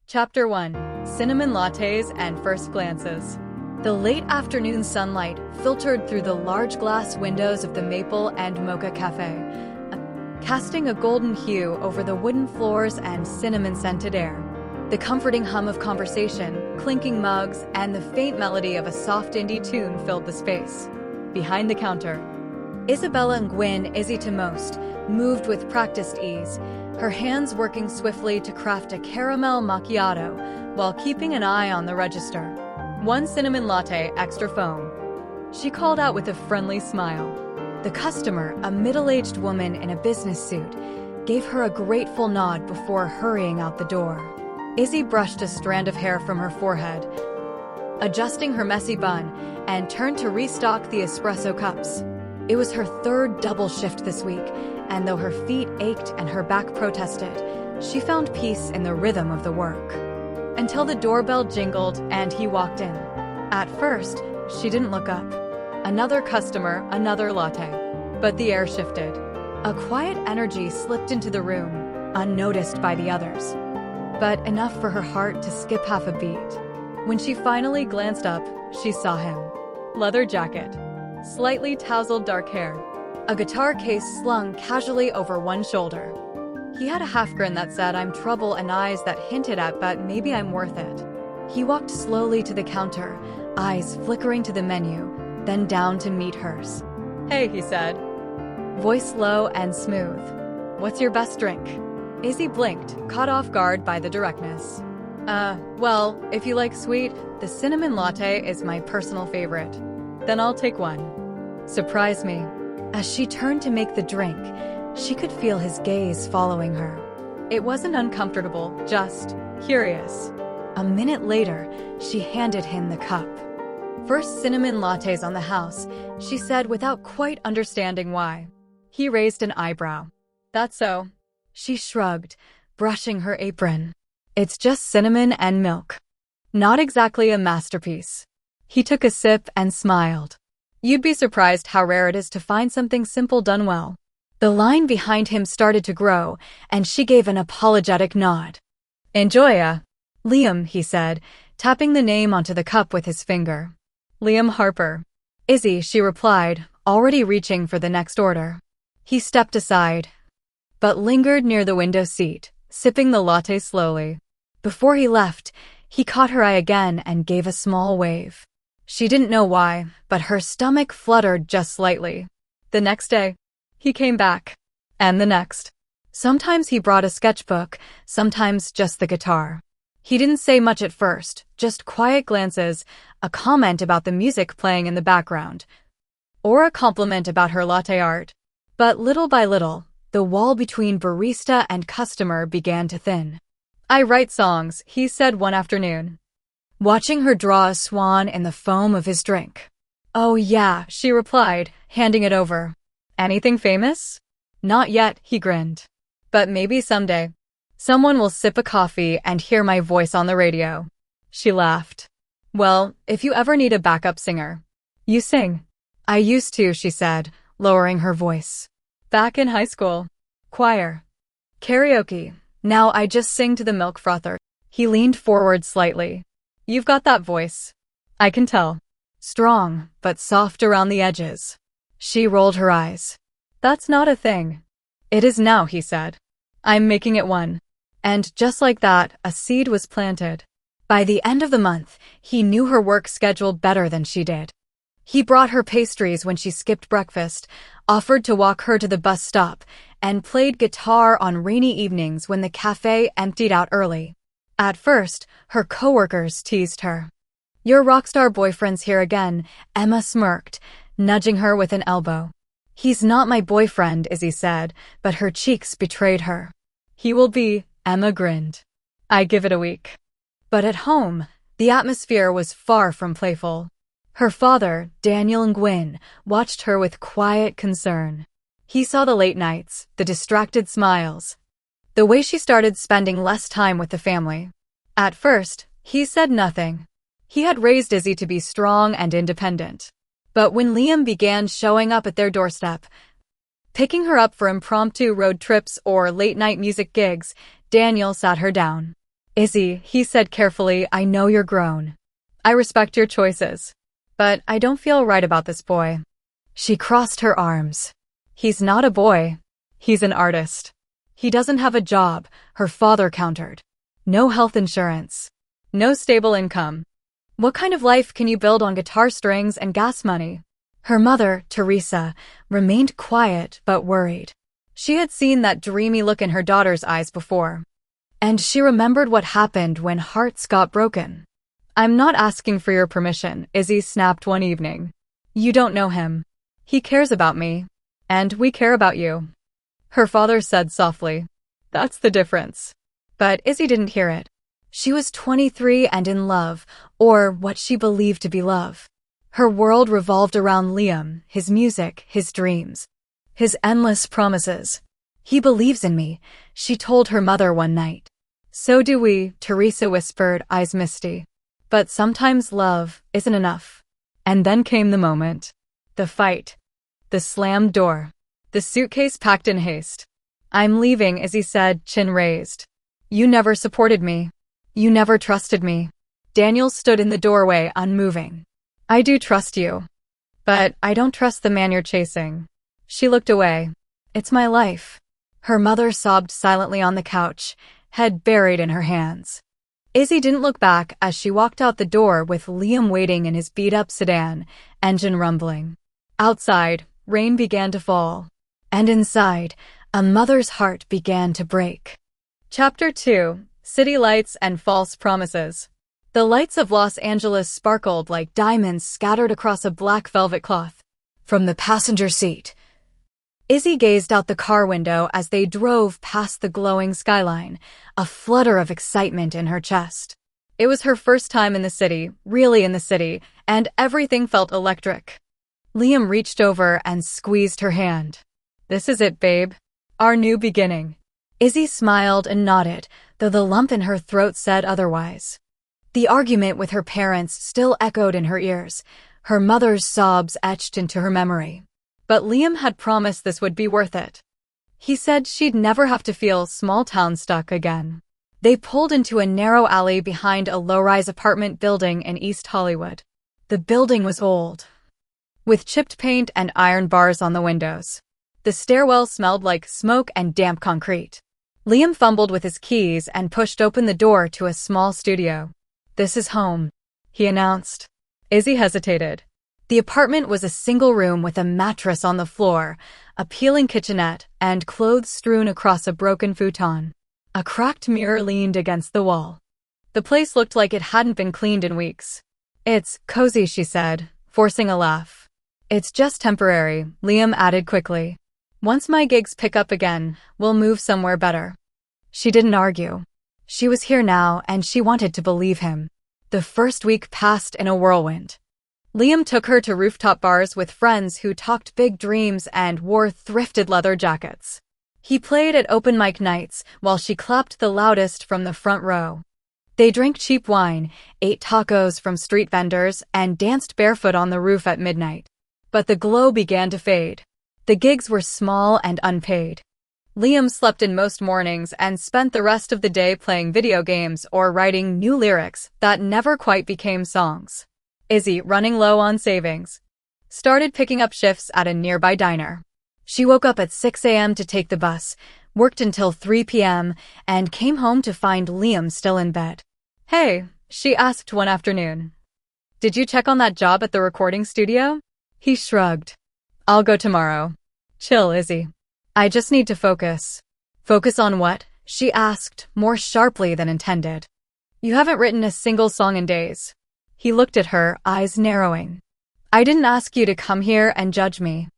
Chapter 1: Cinnamon Lattes and First Glances. The late afternoon sunlight filtered through the large glass windows of the Maple and Mocha Cafe, casting a golden hue over the wooden floors and cinnamon-scented air. The comforting hum of conversation, clinking mugs, and the faint melody of a soft indie tune filled the space. Behind the counter, Isabella and Gwyn, Izzy to most, moved with practiced ease, her hands working swiftly to craft a caramel macchiato while keeping an eye on the register. "1 cinnamon latte, extra foam," she called out with a friendly smile. The customer, a middle-aged woman in a business suit, gave her a grateful nod before hurrying out the door. Izzy brushed a strand of hair from her forehead, adjusting her messy bun, and turned to restock the espresso cups. It was her third double shift this week, and though her feet ached and her back protested, she found peace in the rhythm of the work. Until the doorbell jingled and he walked in. At first, she didn't look up. Another customer, another latte. But the air shifted. A quiet energy slipped into the room, unnoticed by the others, but enough for her heart to skip half a beat. When she finally glanced up, she saw him. Leather jacket, slightly tousled dark hair, a guitar case slung casually over one shoulder. He had a half grin that said, "I'm trouble," and eyes that hinted at, "but maybe I'm worth it." He walked slowly to the counter, eyes flickering to the menu, then down to meet hers. "Hey," he said, voice low and smooth. "What's your best drink?" Izzy blinked, caught off guard by the directness. Well, if you like sweet, the cinnamon latte is my personal favorite." "Then I'll take one." "Surprise me." As she turned to make the drink, she could feel his gaze following her. It wasn't uncomfortable, just curious. A minute later, she handed him the cup. "First cinnamon lattes on the house," she said without quite understanding why. He raised an eyebrow. "That's so." She shrugged, brushing her apron. "It's just cinnamon and milk. Not exactly a masterpiece." He took a sip and smiled. "You'd be surprised how rare it is to find something simple done well." The line behind him started to grow, and she gave an apologetic nod. "Enjoy ya." "Liam," he said, tapping the name onto the cup with his finger. "Liam Harper." "Izzy," she replied, already reaching for the next order. He stepped aside, but lingered near the window seat, sipping the latte slowly. Before he left, he caught her eye again and gave a small wave. She didn't know why, but her stomach fluttered just slightly. The next day, he came back. And the next. Sometimes he brought a sketchbook, sometimes just the guitar. He didn't say much at first, just quiet glances, a comment about the music playing in the background, or a compliment about her latte art. But little by little, the wall between barista and customer began to thin. "I write songs," he said one afternoon, watching her draw a swan in the foam of his drink. "Oh yeah," she replied, handing it over. "Anything famous?" "Not yet," he grinned. "But maybe someday. Someone will sip a coffee and hear my voice on the radio." She laughed. "Well, if you ever need a backup singer." "You sing?" "I used to," she said, lowering her voice. "Back in high school. Choir. Karaoke. Now I just sing to the milk frother." He leaned forward slightly. "You've got that voice. I can tell. Strong, but soft around the edges." She rolled her eyes. "That's not a thing." "It is now," he said. "I'm making it one." And just like that, a seed was planted. By the end of the month, he knew her work schedule better than she did. He brought her pastries when she skipped breakfast, offered to walk her to the bus stop, and played guitar on rainy evenings when the cafe emptied out early. At first, her coworkers teased her. "Your rockstar boyfriend's here again," Emma smirked, nudging her with an elbow. "He's not my boyfriend," Izzy said, but her cheeks betrayed her. "He will be," Emma grinned. "I give it a week." But at home, the atmosphere was far from playful. Her father, Daniel Nguyen, watched her with quiet concern. He saw the late nights, the distracted smiles, the way she started spending less time with the family. At first, he said nothing. He had raised Izzy to be strong and independent. But when Liam began showing up at their doorstep, picking her up for impromptu road trips or late-night music gigs, Daniel sat her down. Izzy, he said carefully, I know you're grown. I respect your choices. But I don't feel right about this boy. She crossed her arms. He's not a boy. He's an artist. He doesn't have a job, her father countered. No health insurance. No stable income. What kind of life can you build on guitar strings and gas money? Her mother, Teresa, remained quiet but worried. She had seen that dreamy look in her daughter's eyes before. And she remembered what happened when hearts got broken. I'm not asking for your permission, Izzy snapped one evening. You don't know him. He cares about me. And we care about you. Her father said softly. That's the difference. But Izzy didn't hear it. She was 23 and in love, or what she believed to be love. Her world revolved around Liam, his music, his dreams, his endless promises. He believes in me, she told her mother one night. So do we, Teresa whispered, eyes misty. But sometimes love isn't enough. And then came the moment. The fight. The slammed door. The suitcase packed in haste. I'm leaving, Izzy said, chin raised. You never supported me. You never trusted me. Daniel stood in the doorway, unmoving. I do trust you. But I don't trust the man you're chasing. She looked away. It's my life. Her mother sobbed silently on the couch, head buried in her hands. Izzy didn't look back as she walked out the door with Liam waiting in his beat-up sedan, engine rumbling. Outside, rain began to fall. And inside, a mother's heart began to break. Chapter 2. City Lights and False Promises. The lights of Los Angeles sparkled like diamonds scattered across a black velvet cloth. From the passenger seat, Izzy gazed out the car window as they drove past the glowing skyline, a flutter of excitement in her chest. It was her first time in the city, really in the city, and everything felt electric. Liam reached over and squeezed her hand. This is it, babe. Our new beginning. Izzy smiled and nodded, though the lump in her throat said otherwise. The argument with her parents still echoed in her ears, her mother's sobs etched into her memory. But Liam had promised this would be worth it. He said she'd never have to feel small-town stuck again. They pulled into a narrow alley behind a low-rise apartment building in East Hollywood. The building was old, with chipped paint and iron bars on the windows. The stairwell smelled like smoke and damp concrete. Liam fumbled with his keys and pushed open the door to a small studio. This is home, he announced. Izzy hesitated. The apartment was a single room with a mattress on the floor, a peeling kitchenette, and clothes strewn across a broken futon. A cracked mirror leaned against the wall. The place looked like it hadn't been cleaned in weeks. It's cozy, she said, forcing a laugh. It's just temporary, Liam added quickly. Once my gigs pick up again, we'll move somewhere better. She didn't argue. She was here now, and she wanted to believe him. The first week passed in a whirlwind. Liam took her to rooftop bars with friends who talked big dreams and wore thrifted leather jackets. He played at open mic nights while she clapped the loudest from the front row. They drank cheap wine, ate tacos from street vendors, and danced barefoot on the roof at midnight. But the glow began to fade. The gigs were small and unpaid. Liam slept in most mornings and spent the rest of the day playing video games or writing new lyrics that never quite became songs. Izzy, running low on savings, started picking up shifts at a nearby diner. She woke up at 6 a.m. to take the bus, worked until 3 p.m., and came home to find Liam still in bed. Hey, she asked one afternoon. Did you check on that job at the recording studio? He shrugged. I'll go tomorrow. Chill, Izzy. I just need to focus. Focus on what? She asked, more sharply than intended. You haven't written a single song in days. He looked at her, eyes narrowing. I didn't ask you to come here and judge me.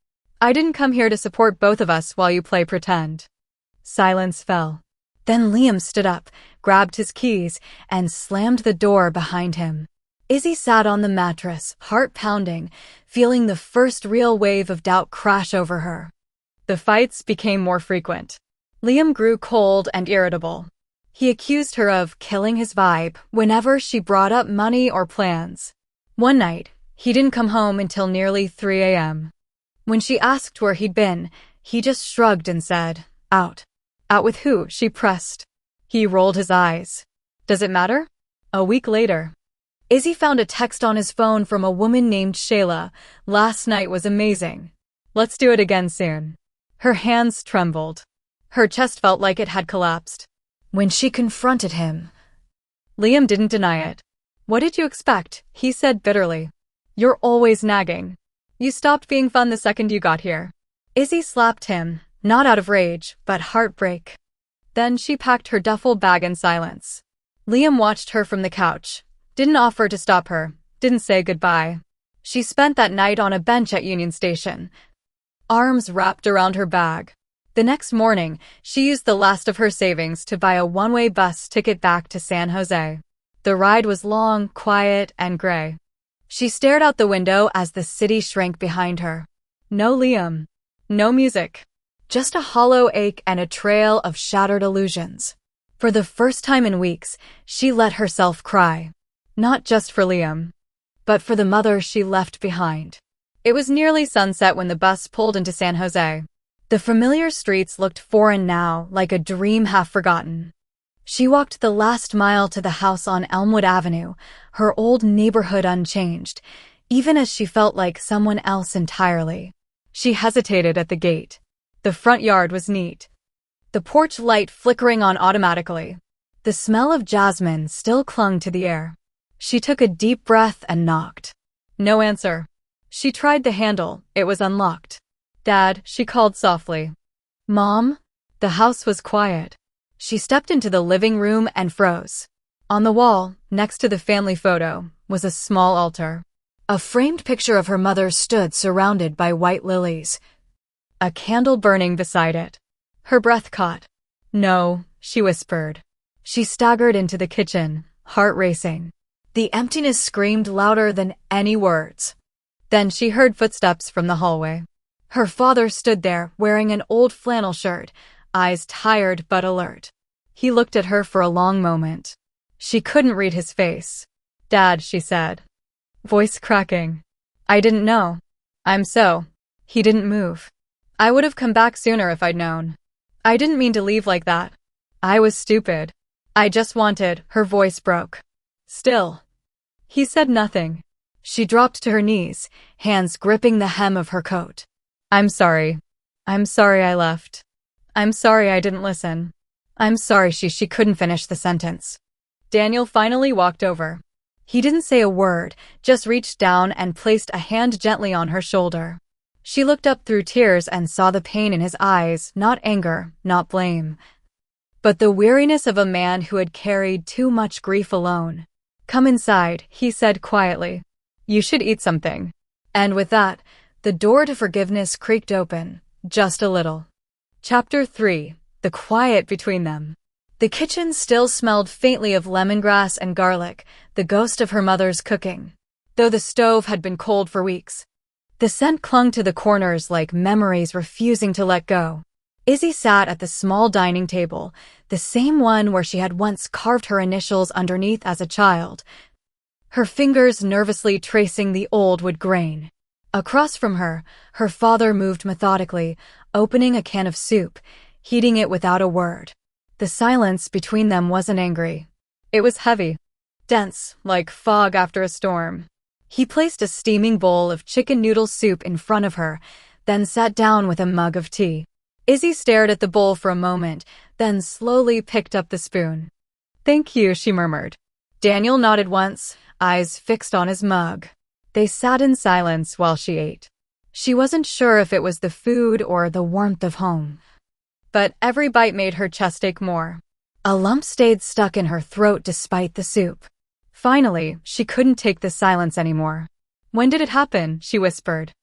I didn't come here to support both of us while you play pretend. Silence fell. Then Liam stood up, grabbed his keys, and slammed the door behind him. Izzy sat on the mattress, heart pounding, feeling the first real wave of doubt crash over her. The fights became more frequent. Liam grew cold and irritable. He accused her of killing his vibe whenever she brought up money or plans. One night, he didn't come home until nearly 3 a.m. When she asked where he'd been, he just shrugged and said, Out. Out with who? She pressed. He rolled his eyes. Does it matter? A week later, Izzy found a text on his phone from a woman named Shayla. Last night was amazing. Let's do it again soon. Her hands trembled. Her chest felt like it had collapsed. When she confronted him, Liam didn't deny it. What did you expect? He said bitterly. You're always nagging. You stopped being fun the second you got here. Izzy slapped him, not out of rage, but heartbreak. Then she packed her duffel bag in silence. Liam watched her from the couch. Didn't offer to stop her. Didn't say goodbye. She spent that night on a bench at Union Station, arms wrapped around her bag. The next morning, she used the last of her savings to buy a one-way bus ticket back to San Jose. The ride was long, quiet, and gray. She stared out the window as the city shrank behind her. No Liam. No music. Just a hollow ache and a trail of shattered illusions. For the first time in weeks, she let herself cry. Not just for Liam, but for the mother she left behind. It was nearly sunset when the bus pulled into San Jose. The familiar streets looked foreign now, like a dream half forgotten. She walked the last mile to the house on Elmwood Avenue, her old neighborhood unchanged, even as she felt like someone else entirely. She hesitated at the gate. The front yard was neat, the porch light flickering on automatically. The smell of jasmine still clung to the air. She took a deep breath and knocked. No answer. She tried the handle. It was unlocked. Dad, she called softly. Mom? The house was quiet. She stepped into the living room and froze. On the wall, next to the family photo, was a small altar. A framed picture of her mother stood surrounded by white lilies, a candle burning beside it. Her breath caught. No, she whispered. She staggered into the kitchen, heart racing. The emptiness screamed louder than any words. Then she heard footsteps from the hallway. Her father stood there, wearing an old flannel shirt, eyes tired but alert. He looked at her for a long moment. She couldn't read his face. Dad, she said, voice cracking. I didn't know. He didn't move. I would have come back sooner if I'd known. I didn't mean to leave like that. I was stupid. I just wanted, her voice broke. Still. He said nothing. She dropped to her knees, hands gripping the hem of her coat. I'm sorry. I'm sorry I left. I'm sorry I didn't listen. I'm sorry she couldn't finish the sentence. Daniel finally walked over. He didn't say a word, just reached down and placed a hand gently on her shoulder. She looked up through tears and saw the pain in his eyes, not anger, not blame, but the weariness of a man who had carried too much grief alone. Come inside, he said quietly. You should eat something. And with that, the door to forgiveness creaked open, just a little. Chapter 3. The quiet between them. The kitchen still smelled faintly of lemongrass and garlic, the ghost of her mother's cooking, though the stove had been cold for weeks. The scent clung to the corners like memories refusing to let go. Izzy sat at the small dining table, the same one where she had once carved her initials underneath as a child, her fingers nervously tracing the old wood grain. Across from her, her father moved methodically, opening a can of soup, heating it without a word. The silence between them wasn't angry. It was heavy, dense, like fog after a storm. He placed a steaming bowl of chicken noodle soup in front of her, then sat down with a mug of tea. Izzy stared at the bowl for a moment, then slowly picked up the spoon. Thank you, she murmured. Daniel nodded once, eyes fixed on his mug. They sat in silence while she ate. She wasn't sure if it was the food or the warmth of home, but every bite made her chest ache more. A lump stayed stuck in her throat despite the soup. Finally, she couldn't take the silence anymore. When did it happen? She whispered.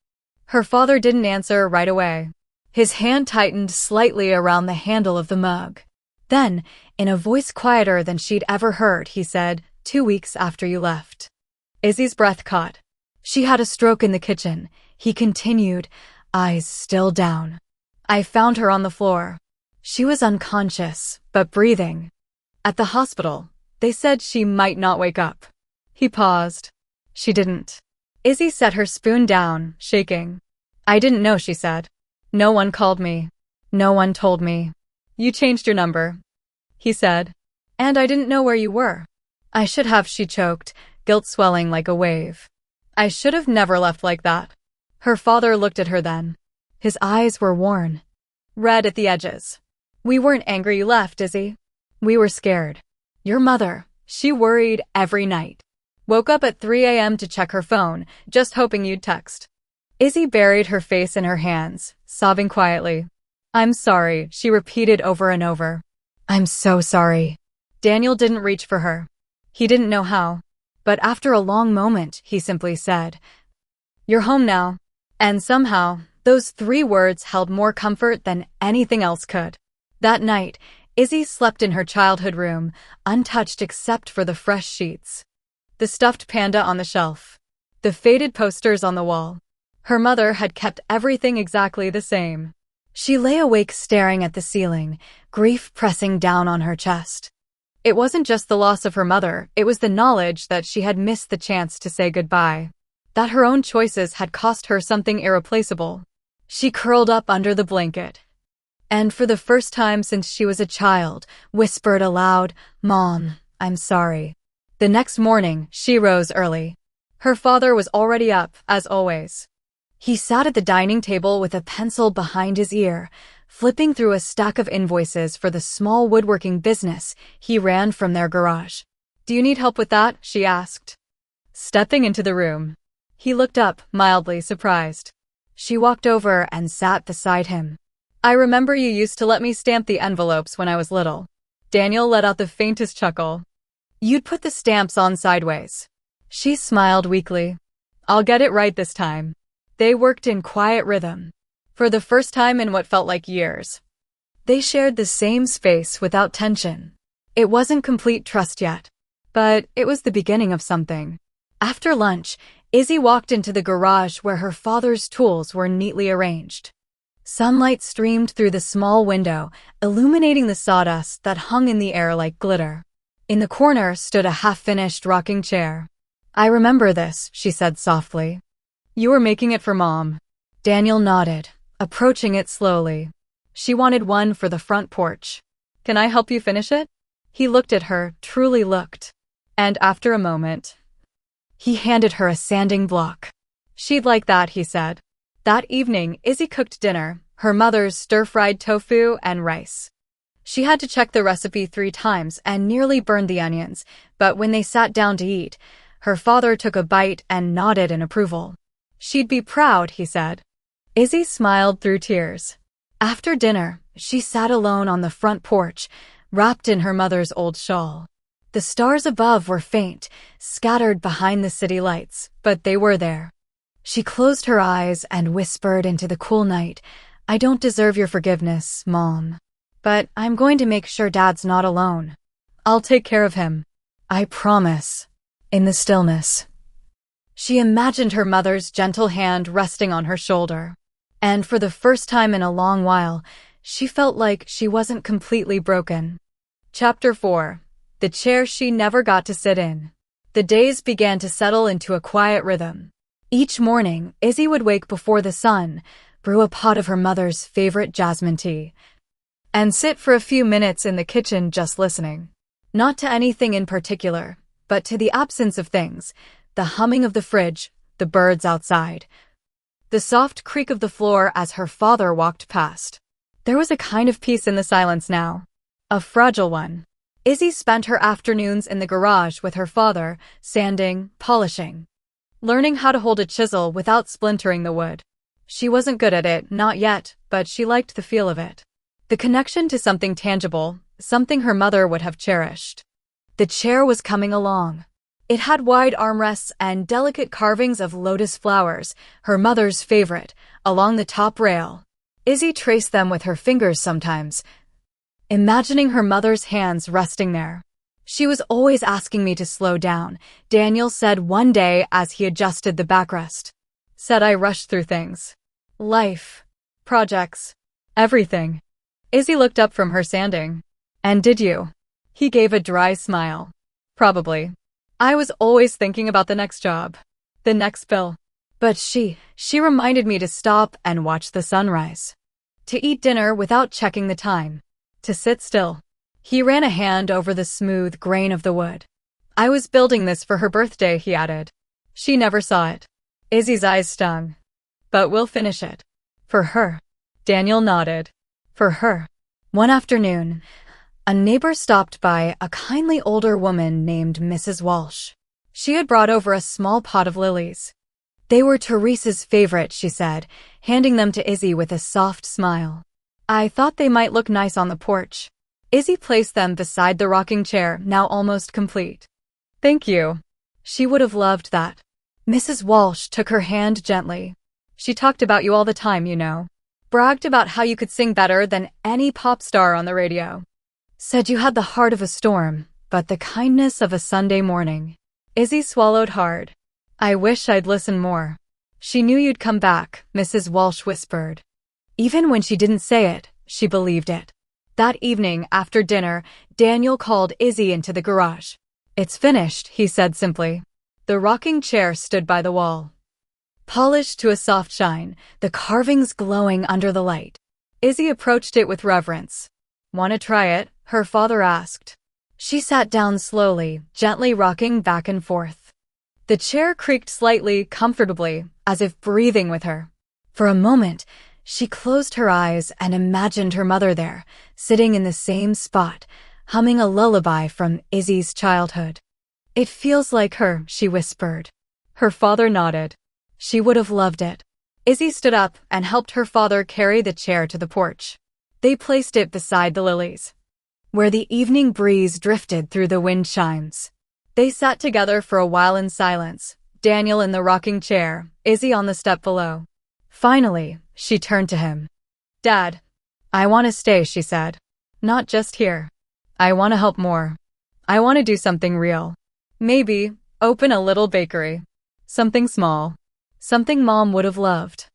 Her father didn't answer right away. His hand tightened slightly around the handle of the mug. Then, in a voice quieter than she'd ever heard, he said, 2 weeks after you left. Izzy's breath caught. She had a stroke in the kitchen. He continued, eyes still down. I found her on the floor. She was unconscious, but breathing. At the hospital, they said she might not wake up. He paused. She didn't. Izzy set her spoon down, shaking. I didn't know, she said. No one called me. No one told me. You changed your number, he said. And I didn't know where you were. I should have, she choked, guilt swelling like a wave. I should have never left like that. Her father looked at her then. His eyes were worn, red at the edges. We weren't angry you left, Izzy. We were scared. Your mother, she worried every night. Woke up at 3 a.m. to check her phone, just hoping you'd text. Izzy buried her face in her hands, sobbing quietly. I'm sorry, she repeated over and over. I'm so sorry. Daniel didn't reach for her. He didn't know how. But after a long moment, he simply said, You're home now. And somehow, those 3 words held more comfort than anything else could. That night, Izzy slept in her childhood room, untouched except for the fresh sheets. The stuffed panda on the shelf. The faded posters on the wall. Her mother had kept everything exactly the same. She lay awake staring at the ceiling, grief pressing down on her chest. It wasn't just the loss of her mother, it was the knowledge that she had missed the chance to say goodbye. That her own choices had cost her something irreplaceable. She curled up under the blanket. And for the first time since she was a child, whispered aloud, Mom, I'm sorry. The next morning, she rose early. Her father was already up, as always. He sat at the dining table with a pencil behind his ear, flipping through a stack of invoices for the small woodworking business he ran from their garage. Do you need help with that? She asked. Stepping into the room. He looked up, mildly surprised. She walked over and sat beside him. I remember you used to let me stamp the envelopes when I was little. Daniel let out the faintest chuckle. You'd put the stamps on sideways. She smiled weakly. I'll get it right this time. They worked in quiet rhythm. For the first time in what felt like years. They shared the same space without tension. It wasn't complete trust yet, but it was the beginning of something. After lunch, Izzy walked into the garage where her father's tools were neatly arranged. Sunlight streamed through the small window, illuminating the sawdust that hung in the air like glitter. In the corner stood a half-finished rocking chair. I remember this, she said softly. You were making it for Mom. Daniel nodded, approaching it slowly. She wanted one for the front porch. Can I help you finish it? He looked at her, truly looked. And after a moment, he handed her a sanding block. She'd like that, he said. That evening, Izzy cooked dinner, her mother's stir-fried tofu and rice. She had to check the recipe 3 times and nearly burned the onions, but when they sat down to eat, her father took a bite and nodded in approval. She'd be proud, he said. Izzy smiled through tears. After dinner, she sat alone on the front porch, wrapped in her mother's old shawl. The stars above were faint, scattered behind the city lights, but they were there. She closed her eyes and whispered into the cool night, I don't deserve your forgiveness, Mom. But I'm going to make sure Dad's not alone. I'll take care of him. I promise. In the stillness, she imagined her mother's gentle hand resting on her shoulder. And for the first time in a long while, she felt like she wasn't completely broken. Chapter 4. The chair she never got to sit in. The days began to settle into a quiet rhythm. Each morning, Izzy would wake before the sun, brew a pot of her mother's favorite jasmine tea, and sit for a few minutes in the kitchen just listening. Not to anything in particular, but to the absence of things, the humming of the fridge, the birds outside, the soft creak of the floor as her father walked past. There was a kind of peace in the silence now. A fragile one. Izzy spent her afternoons in the garage with her father, sanding, polishing, learning how to hold a chisel without splintering the wood. She wasn't good at it, not yet, but she liked the feel of it. The connection to something tangible, something her mother would have cherished. The chair was coming along. It had wide armrests and delicate carvings of lotus flowers, her mother's favorite, along the top rail. Izzy traced them with her fingers sometimes, imagining her mother's hands resting there. She was always asking me to slow down, Daniel said one day as he adjusted the backrest. Said I rushed through things. Life. Projects. Everything. Izzy looked up from her sanding. And did you? He gave a dry smile. Probably. I was always thinking about the next job. The next bill. But she reminded me to stop and watch the sunrise. To eat dinner without checking the time. To sit still. He ran a hand over the smooth grain of the wood. I was building this for her birthday, he added. She never saw it. Izzy's eyes stung. But we'll finish it. For her. Daniel nodded. For her. One afternoon, a neighbor stopped by, a kindly older woman named Mrs. Walsh. She had brought over a small pot of lilies. They were Teresa's favorite, she said, handing them to Izzy with a soft smile. I thought they might look nice on the porch. Izzy placed them beside the rocking chair, now almost complete. Thank you. She would have loved that. Mrs. Walsh took her hand gently. She talked about you all the time, you know. Bragged about how you could sing better than any pop star on the radio. Said you had the heart of a storm, but the kindness of a Sunday morning. Izzy swallowed hard. I wish I'd listened more. She knew you'd come back, Mrs. Walsh whispered. Even when she didn't say it, she believed it. That evening, after dinner, Daniel called Izzy into the garage. It's finished, he said simply. The rocking chair stood by the wall. Polished to a soft shine, the carvings glowing under the light. Izzy approached it with reverence. Want to try it? Her father asked. She sat down slowly, gently rocking back and forth. The chair creaked slightly, comfortably, as if breathing with her. For a moment, she closed her eyes and imagined her mother there, sitting in the same spot, humming a lullaby from Izzy's childhood. It feels like her, she whispered. Her father nodded. She would have loved it. Izzy stood up and helped her father carry the chair to the porch. They placed it beside the lilies, where the evening breeze drifted through the wind chimes. They sat together for a while in silence, Daniel in the rocking chair, Izzy on the step below. Finally, she turned to him. Dad, I want to stay, she said. Not just here. I want to help more. I want to do something real. Maybe open a little bakery. Something small. Something Mom would have loved.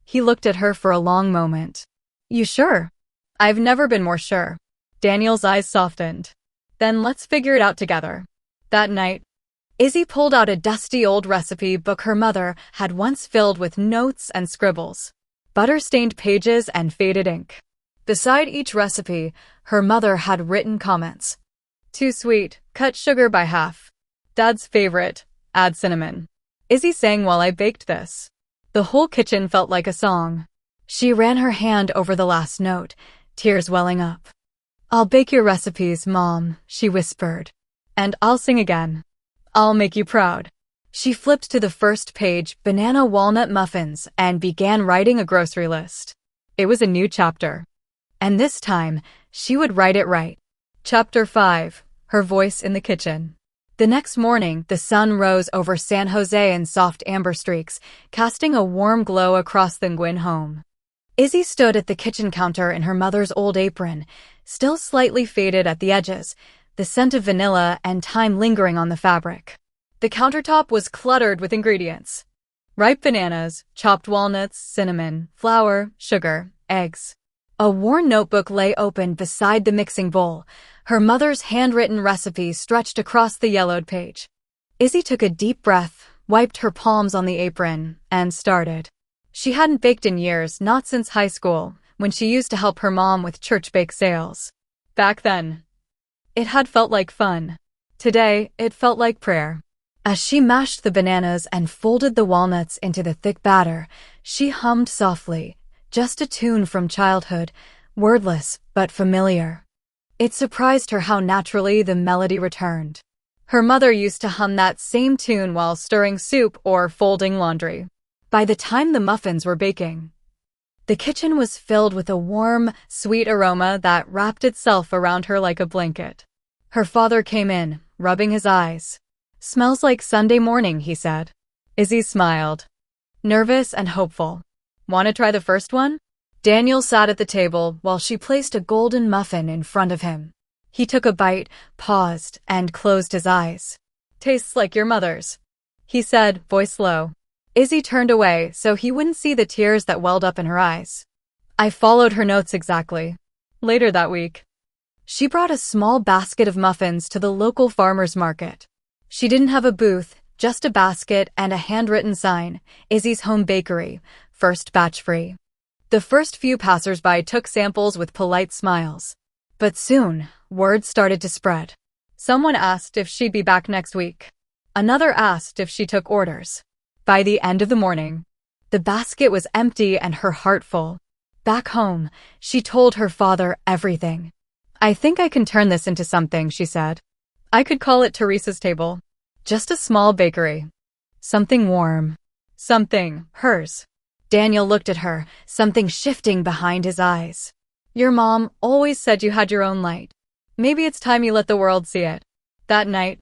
He looked at her for a long moment. You sure? I've never been more sure. Daniel's eyes softened. Then let's figure it out together. That night, Izzy pulled out a dusty old recipe book her mother had once filled with notes and scribbles, butter-stained pages and faded ink. Beside each recipe, her mother had written comments. Too sweet, cut sugar by half. Dad's favorite, add cinnamon. Izzy sang while I baked this. The whole kitchen felt like a song. She ran her hand over the last note, tears welling up. I'll bake your recipes, Mom, she whispered. And I'll sing again. I'll make you proud. She flipped to the first page, banana walnut muffins, and began writing a grocery list. It was a new chapter. And this time, she would write it right. Chapter 5, her voice in the kitchen. The next morning, the sun rose over San Jose in soft amber streaks, casting a warm glow across the Nguyen home. Izzy stood at the kitchen counter in her mother's old apron, still slightly faded at the edges, the scent of vanilla and thyme lingering on the fabric. The countertop was cluttered with ingredients. Ripe bananas, chopped walnuts, cinnamon, flour, sugar, eggs. A worn notebook lay open beside the mixing bowl, her mother's handwritten recipe stretched across the yellowed page. Izzy took a deep breath, wiped her palms on the apron, and started. She hadn't baked in years, not since high school, when she used to help her mom with church bake sales. Back then, it had felt like fun. Today, it felt like prayer. As she mashed the bananas and folded the walnuts into the thick batter, she hummed softly, just a tune from childhood, wordless but familiar. It surprised her how naturally the melody returned. Her mother used to hum that same tune while stirring soup or folding laundry. By the time the muffins were baking, the kitchen was filled with a warm, sweet aroma that wrapped itself around her like a blanket. Her father came in, rubbing his eyes. Smells like Sunday morning, he said. Izzy smiled, nervous and hopeful. Want to try the first one? Daniel sat at the table while she placed a golden muffin in front of him. He took a bite, paused, and closed his eyes. Tastes like your mother's, he said, voice low. Izzy turned away so he wouldn't see the tears that welled up in her eyes. I followed her notes exactly. Later that week, she brought a small basket of muffins to the local farmer's market. She didn't have a booth, just a basket and a handwritten sign, Izzy's Home Bakery, first batch free. The first few passersby took samples with polite smiles. But soon, Word started to spread. Someone asked if she'd be back next week. Another asked if she took orders. By the end of the morning, the basket was empty and her heart full. Back home, she told her father everything. "I think I can turn this into something," she said. "I could call it Teresa's Table. Just a small bakery. Something warm. Something hers." Daniel looked at her, something shifting behind his eyes. "Your mom always said you had your own light. Maybe it's time you let the world see it." That night,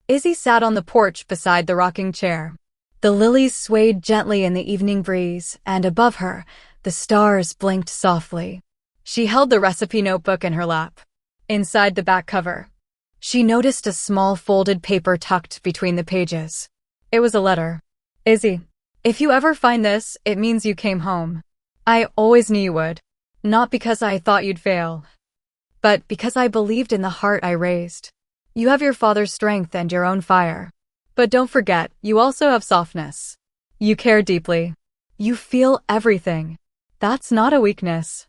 Izzy sat on the porch beside the rocking chair. The lilies swayed gently in the evening breeze, and above her, the stars blinked softly. She held the recipe notebook in her lap. Inside the back cover, she noticed a small folded paper tucked between the pages. It was a letter. "Izzy, if you ever find this, it means you came home. I always knew you would. Not because I thought you'd fail, but because I believed in the heart I raised. You have your father's strength and your own fire. But don't forget, you also have softness. You care deeply. You feel everything. That's not a weakness.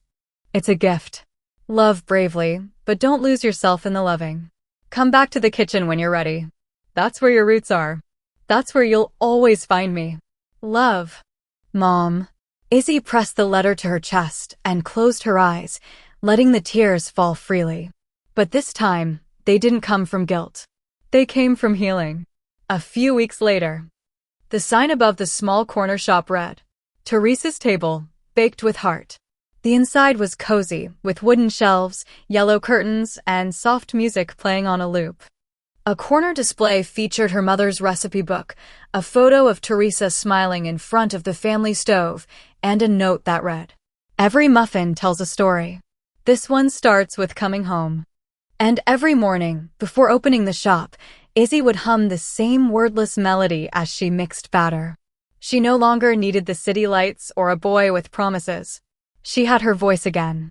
It's a gift. Love bravely, but don't lose yourself in the loving. Come back to the kitchen when you're ready. That's where your roots are. That's where you'll always find me. Love." Mom. Izzy pressed the letter to her chest and closed her eyes, letting the tears fall freely. But this time, they didn't come from guilt. They came from healing. A few weeks later, the sign above the small corner shop read, "Teresa's Table, baked with heart." The inside was cozy, with wooden shelves, yellow curtains, and soft music playing on a loop. A corner display featured her mother's recipe book, a photo of Teresa smiling in front of the family stove, and a note that read, "Every muffin tells a story. This one starts with coming home." And every morning, before opening the shop, Izzy would hum the same wordless melody as she mixed batter. She no longer needed the city lights or a boy with promises. She had her voice again.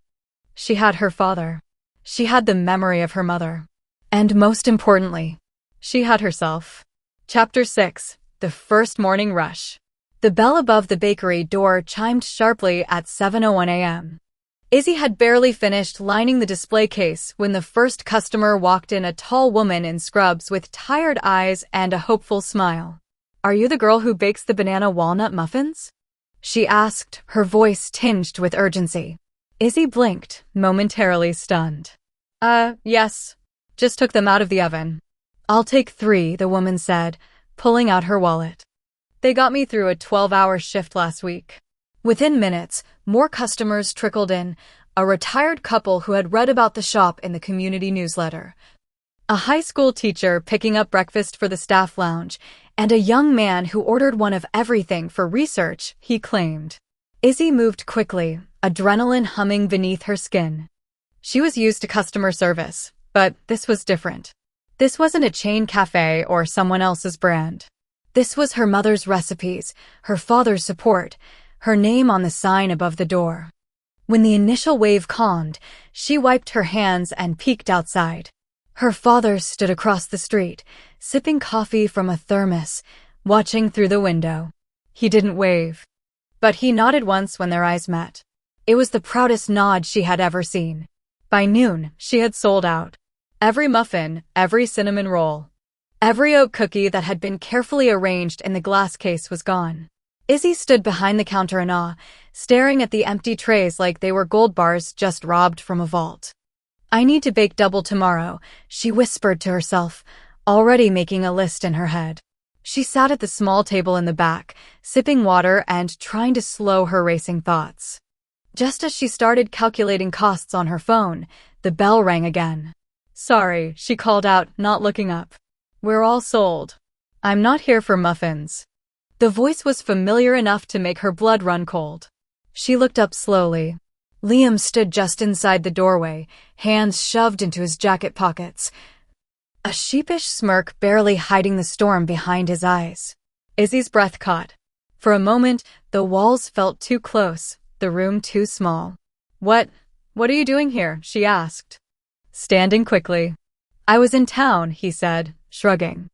She had her father. She had the memory of her mother. And most importantly, she had herself. Chapter 6. The First Morning Rush. The bell above the bakery door chimed sharply at 7:01 a.m. Izzy had barely finished lining the display case when the first customer walked in, a tall woman in scrubs with tired eyes and a hopeful smile. "Are you the girl who bakes the banana walnut muffins?" she asked, her voice tinged with urgency. Izzy blinked, momentarily stunned. Yes. Just took them out of the oven." "I'll take 3, the woman said, pulling out her wallet. "They got me through a 12-hour shift last week." Within minutes, more customers trickled in, a retired couple who had read about the shop in the community newsletter, a high school teacher picking up breakfast for the staff lounge, and a young man who ordered one of everything for research, he claimed. Izzy moved quickly, adrenaline humming beneath her skin. She was used to customer service, but this was different. This wasn't a chain cafe or someone else's brand. This was her mother's recipes, her father's support, her name on the sign above the door. When the initial wave calmed, she wiped her hands and peeked outside. Her father stood across the street, sipping coffee from a thermos, watching through the window. He didn't wave, but he nodded once when their eyes met. It was the proudest nod she had ever seen. By noon, she had sold out. Every muffin, every cinnamon roll, every oat cookie that had been carefully arranged in the glass case was gone. Izzy stood behind the counter in awe, staring at the empty trays like they were gold bars just robbed from a vault. "I need to bake double tomorrow," she whispered to herself, already making a list in her head. She sat at the small table in the back, sipping water and trying to slow her racing thoughts. Just as she started calculating costs on her phone, the bell rang again. "Sorry," she called out, not looking up. "We're all sold. I'm not here for muffins." The voice was familiar enough to make her blood run cold. She looked up slowly. Liam stood just inside the doorway, hands shoved into his jacket pockets, a sheepish smirk barely hiding the storm behind his eyes. Izzy's breath caught. For a moment, the walls felt too close, the room too small. What are you doing here?" she asked, standing quickly. "I was in town," he said, shrugging.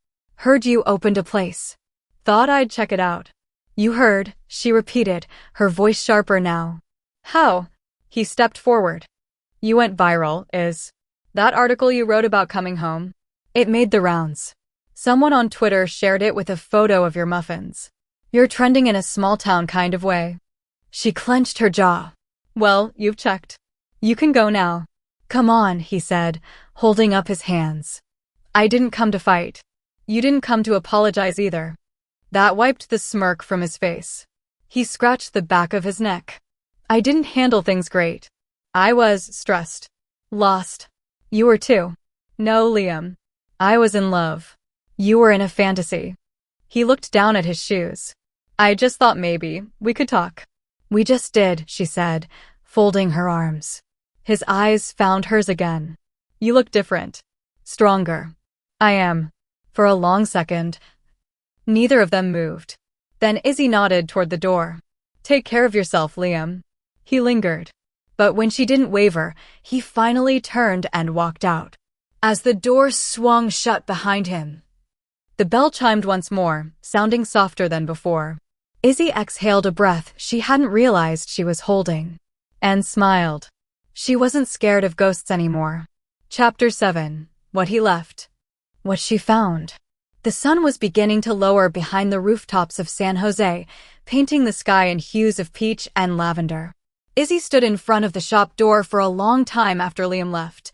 "Heard you opened a place. Thought I'd check it out." "You heard," she repeated, her voice sharper now. "How?" He stepped forward. "You went viral, Iz. That article you wrote about coming home? It made the rounds. Someone on Twitter shared it with a photo of your muffins. You're trending in a small town kind of way. She clenched her jaw. Well, you've checked. You can go now. Come on, he said, holding up his hands. I didn't come to fight. You didn't come to apologize either. That wiped the smirk from his face. He scratched the back of his neck. I didn't handle things great. I was stressed. Lost. You were too. No, Liam. I was in love. You were in a fantasy. He looked down at his shoes. I just thought maybe we could talk. We just did, she said, folding her arms. His eyes found hers again. You look different. Stronger. I am. For a long second, neither of them moved. Then Izzy nodded toward the door. Take care of yourself, Liam. He lingered. But when she didn't waver, he finally turned and walked out. As the door swung shut behind him, the bell chimed once more, sounding softer than before. Izzy exhaled a breath she hadn't realized she was holding, and smiled. She wasn't scared of ghosts anymore. Chapter 7. What he left. What she found. The sun was beginning to lower behind the rooftops of San Jose, painting the sky in hues of peach and lavender. Izzy stood in front of the shop door for a long time after Liam left.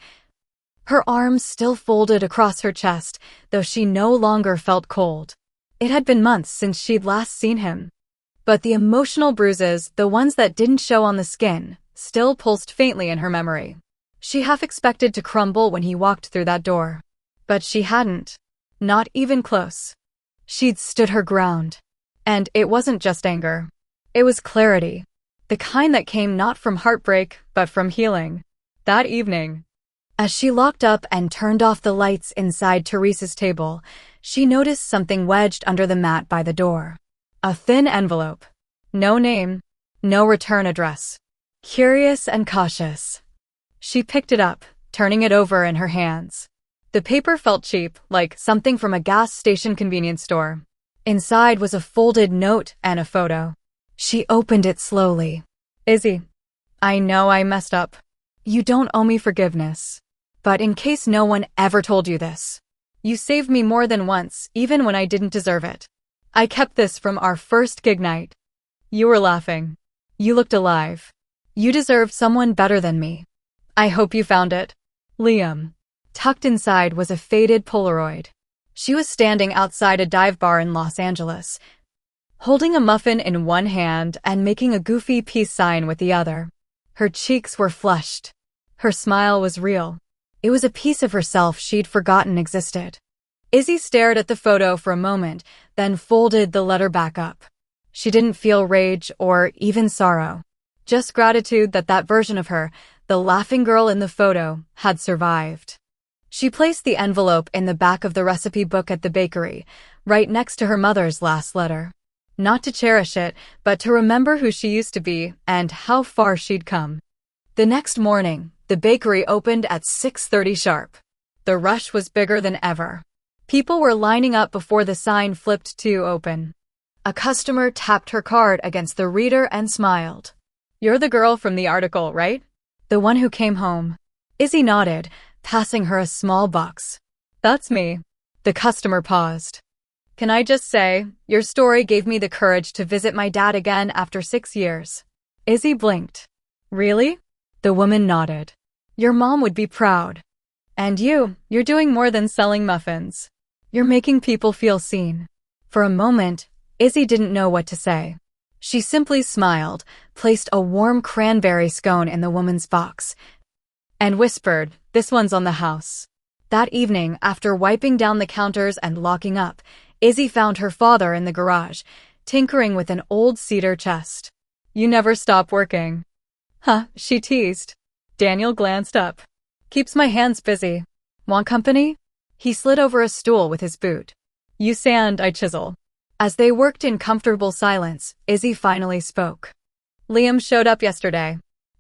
Her arms still folded across her chest, though she no longer felt cold. It had been months since she'd last seen him. But the emotional bruises, the ones that didn't show on the skin, still pulsed faintly in her memory. She half expected to crumble when he walked through that door. But she hadn't. Not even close. She'd stood her ground. And it wasn't just anger. It was clarity. The kind that came not from heartbreak, but from healing. That evening, as she locked up and turned off the lights inside Teresa's table, she noticed something wedged under the mat by the door. A thin envelope. No name. No return address. Curious and cautious, she picked it up, turning it over in her hands. The paper felt cheap, like something from a gas station convenience store. Inside was a folded note and a photo. She opened it slowly. Izzy, I know I messed up. You don't owe me forgiveness. But in case no one ever told you this, you saved me more than once, even when I didn't deserve it. I kept this from our first gig night. You were laughing. You looked alive. You deserved someone better than me. I hope you found it. Liam. Tucked inside was a faded Polaroid. She was standing outside a dive bar in Los Angeles, holding a muffin in one hand and making a goofy peace sign with the other. Her cheeks were flushed. Her smile was real. It was a piece of herself she'd forgotten existed. Izzy stared at the photo for a moment, then folded the letter back up. She didn't feel rage or even sorrow. Just gratitude that that version of her, the laughing girl in the photo, had survived. She placed the envelope in the back of the recipe book at the bakery, right next to her mother's last letter. Not to cherish it, but to remember who she used to be and how far she'd come. The next morning, the bakery opened at 6:30 sharp. The rush was bigger than ever. People were lining up before the sign flipped to open. A customer tapped her card against the reader and smiled. You're the girl from the article, right? The one who came home. Izzy nodded, passing her a small box. That's me. The customer paused. Can I just say, your story gave me the courage to visit my dad again after 6 years. Izzy blinked. Really? The woman nodded. Your mom would be proud. And you're doing more than selling muffins. You're making people feel seen. For a moment, Izzy didn't know what to say. She simply smiled, placed a warm cranberry scone in the woman's box, and whispered, "This one's on the house." That evening, after wiping down the counters and locking up, Izzy found her father in the garage, tinkering with an old cedar chest. You never stop working. Huh, she teased. Daniel glanced up. Keeps my hands busy. Want company? He slid over a stool with his boot. You sand, I chisel. As they worked in comfortable silence, Izzy finally spoke. Liam showed up yesterday.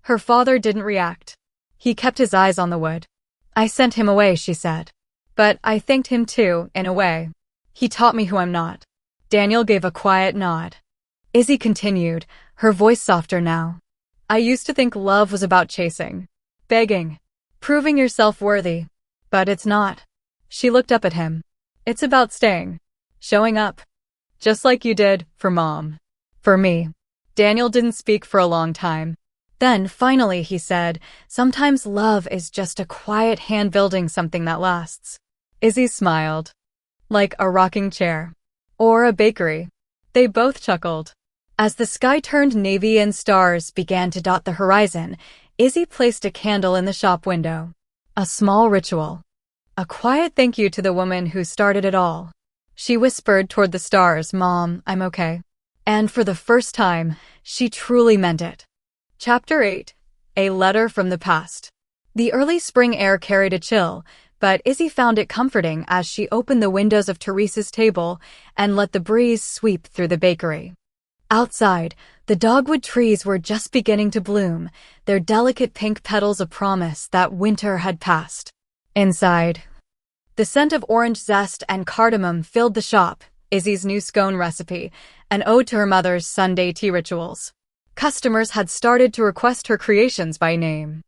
Her father didn't react. He kept his eyes on the wood. I sent him away, she said. But I thanked him too, in a way. He taught me who I'm not. Daniel gave a quiet nod. Izzy continued, her voice softer now. I used to think love was about chasing, begging. Proving yourself worthy. But it's not. She looked up at him. It's about staying. Showing up. Just like you did for Mom. For me. Daniel didn't speak for a long time. Then, finally, he said, sometimes love is just a quiet hand building something that lasts. Izzy smiled. Like a rocking chair. Or a bakery. They both chuckled. As the sky turned navy and stars began to dot the horizon, Izzy placed a candle in the shop window. A small ritual. A quiet thank you to the woman who started it all. She whispered toward the stars, Mom, I'm okay. And for the first time, she truly meant it. Chapter 8. A Letter from the Past. The early spring air carried a chill, but Izzy found it comforting as she opened the windows of Teresa's table and let the breeze sweep through the bakery. Outside, the dogwood trees were just beginning to bloom, their delicate pink petals a promise that winter had passed. Inside, the scent of orange zest and cardamom filled the shop, Izzy's new scone recipe, an ode to her mother's Sunday tea rituals. Customers had started to request her creations by name.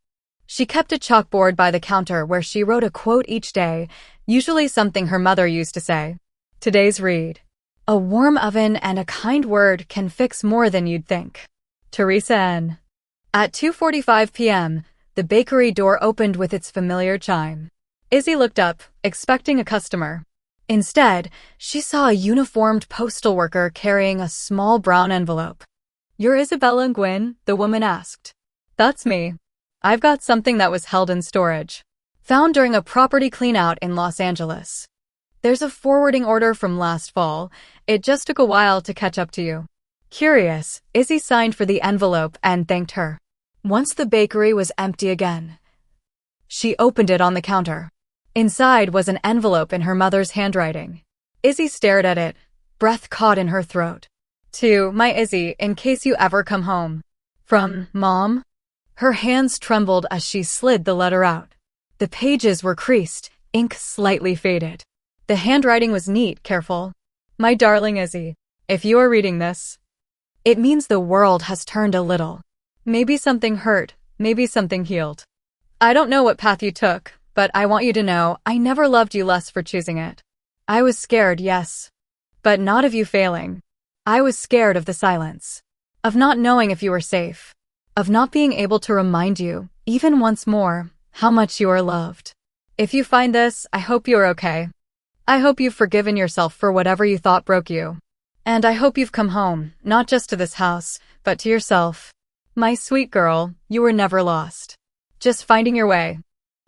She kept a chalkboard by the counter where she wrote a quote each day, usually something her mother used to say. Today's read. A warm oven and a kind word can fix more than you'd think. Teresa N. At 2:45 p.m., the bakery door opened with its familiar chime. Izzy looked up, expecting a customer. Instead, she saw a uniformed postal worker carrying a small brown envelope. You're Isabella Nguyen? The woman asked. That's me. I've got something that was held in storage. Found during a property cleanout in Los Angeles. There's a forwarding order from last fall. It just took a while to catch up to you. Curious, Izzy signed for the envelope and thanked her. Once the bakery was empty again, she opened it on the counter. Inside was an envelope in her mother's handwriting. Izzy stared at it, breath caught in her throat. To my Izzy, in case you ever come home. From Mom? Her hands trembled as she slid the letter out. The pages were creased, ink slightly faded. The handwriting was neat, careful. My darling Izzy, if you are reading this, it means the world has turned a little. Maybe something hurt, maybe something healed. I don't know what path you took, but I want you to know I never loved you less for choosing it. I was scared, yes. But not of you failing. I was scared of the silence. Of not knowing if you were safe. Of not being able to remind you, even once more, how much you are loved. If you find this, I hope you are okay. I hope you've forgiven yourself for whatever you thought broke you. And I hope you've come home, not just to this house, but to yourself. My sweet girl, you were never lost. Just finding your way.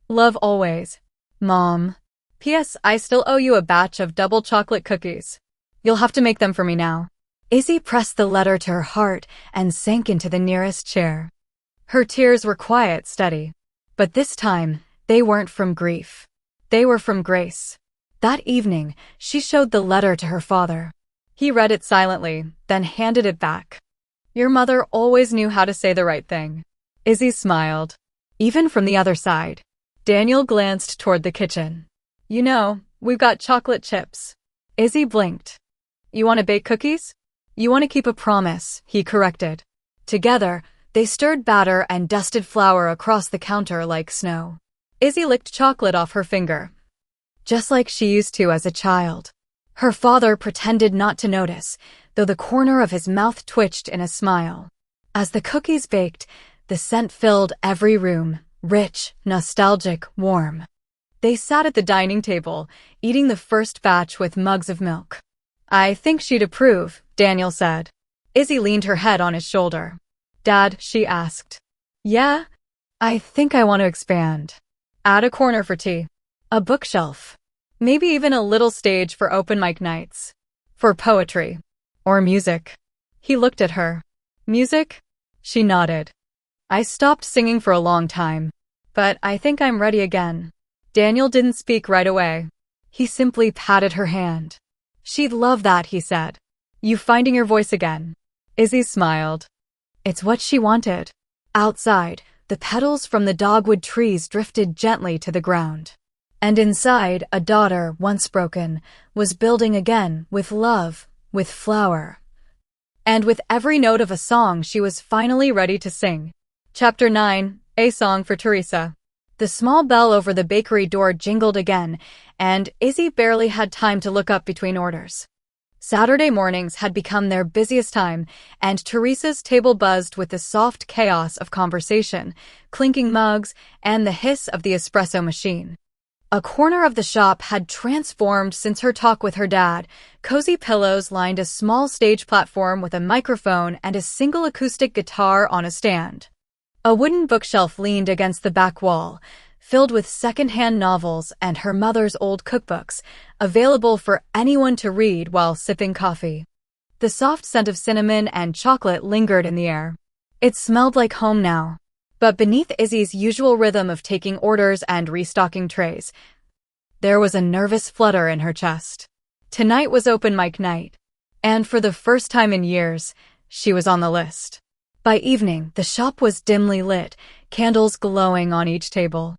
Love always. Mom. P.S. I still owe you a batch of double chocolate cookies. You'll have to make them for me now. Izzy pressed the letter to her heart and sank into the nearest chair. Her tears were quiet, steady. But this time, they weren't from grief. They were from grace. That evening, she showed the letter to her father. He read it silently, then handed it back. Your mother always knew how to say the right thing. Izzy smiled. Even from the other side. Daniel glanced toward the kitchen. You know, we've got chocolate chips. Izzy blinked. You want to bake cookies? You want to keep a promise, he corrected. Together, they stirred batter and dusted flour across the counter like snow. Izzy licked chocolate off her finger. Just like she used to as a child. Her father pretended not to notice, though the corner of his mouth twitched in a smile. As the cookies baked, the scent filled every room, rich, nostalgic, warm. They sat at the dining table, eating the first batch with mugs of milk. I think she'd approve, Daniel said. Izzy leaned her head on his shoulder. Dad, she asked. Yeah? I think I want to expand. Add a corner for tea. A bookshelf. Maybe even a little stage for open mic nights. For poetry. Or music. He looked at her. Music? She nodded. I stopped singing for a long time. But I think I'm ready again. Daniel didn't speak right away. He simply patted her hand. She'd love that, he said. You finding your voice again. Izzy smiled. It's what she wanted. Outside, the petals from the dogwood trees drifted gently to the ground. And inside, a daughter, once broken, was building again with love, with flower. And with every note of a song she was finally ready to sing. Chapter 9. A Song for Teresa. The small bell over the bakery door jingled again, and Izzy barely had time to look up between orders. Saturday mornings had become their busiest time, and Teresa's table buzzed with the soft chaos of conversation, clinking mugs, and the hiss of the espresso machine. A corner of the shop had transformed since her talk with her dad. Cozy pillows lined a small stage platform with a microphone and a single acoustic guitar on a stand. A wooden bookshelf leaned against the back wall, filled with second-hand novels and her mother's old cookbooks, available for anyone to read while sipping coffee. The soft scent of cinnamon and chocolate lingered in the air. It smelled like home now. But beneath Izzy's usual rhythm of taking orders and restocking trays, there was a nervous flutter in her chest. Tonight was open mic night, and for the first time in years, she was on the list. By evening, the shop was dimly lit, candles glowing on each table.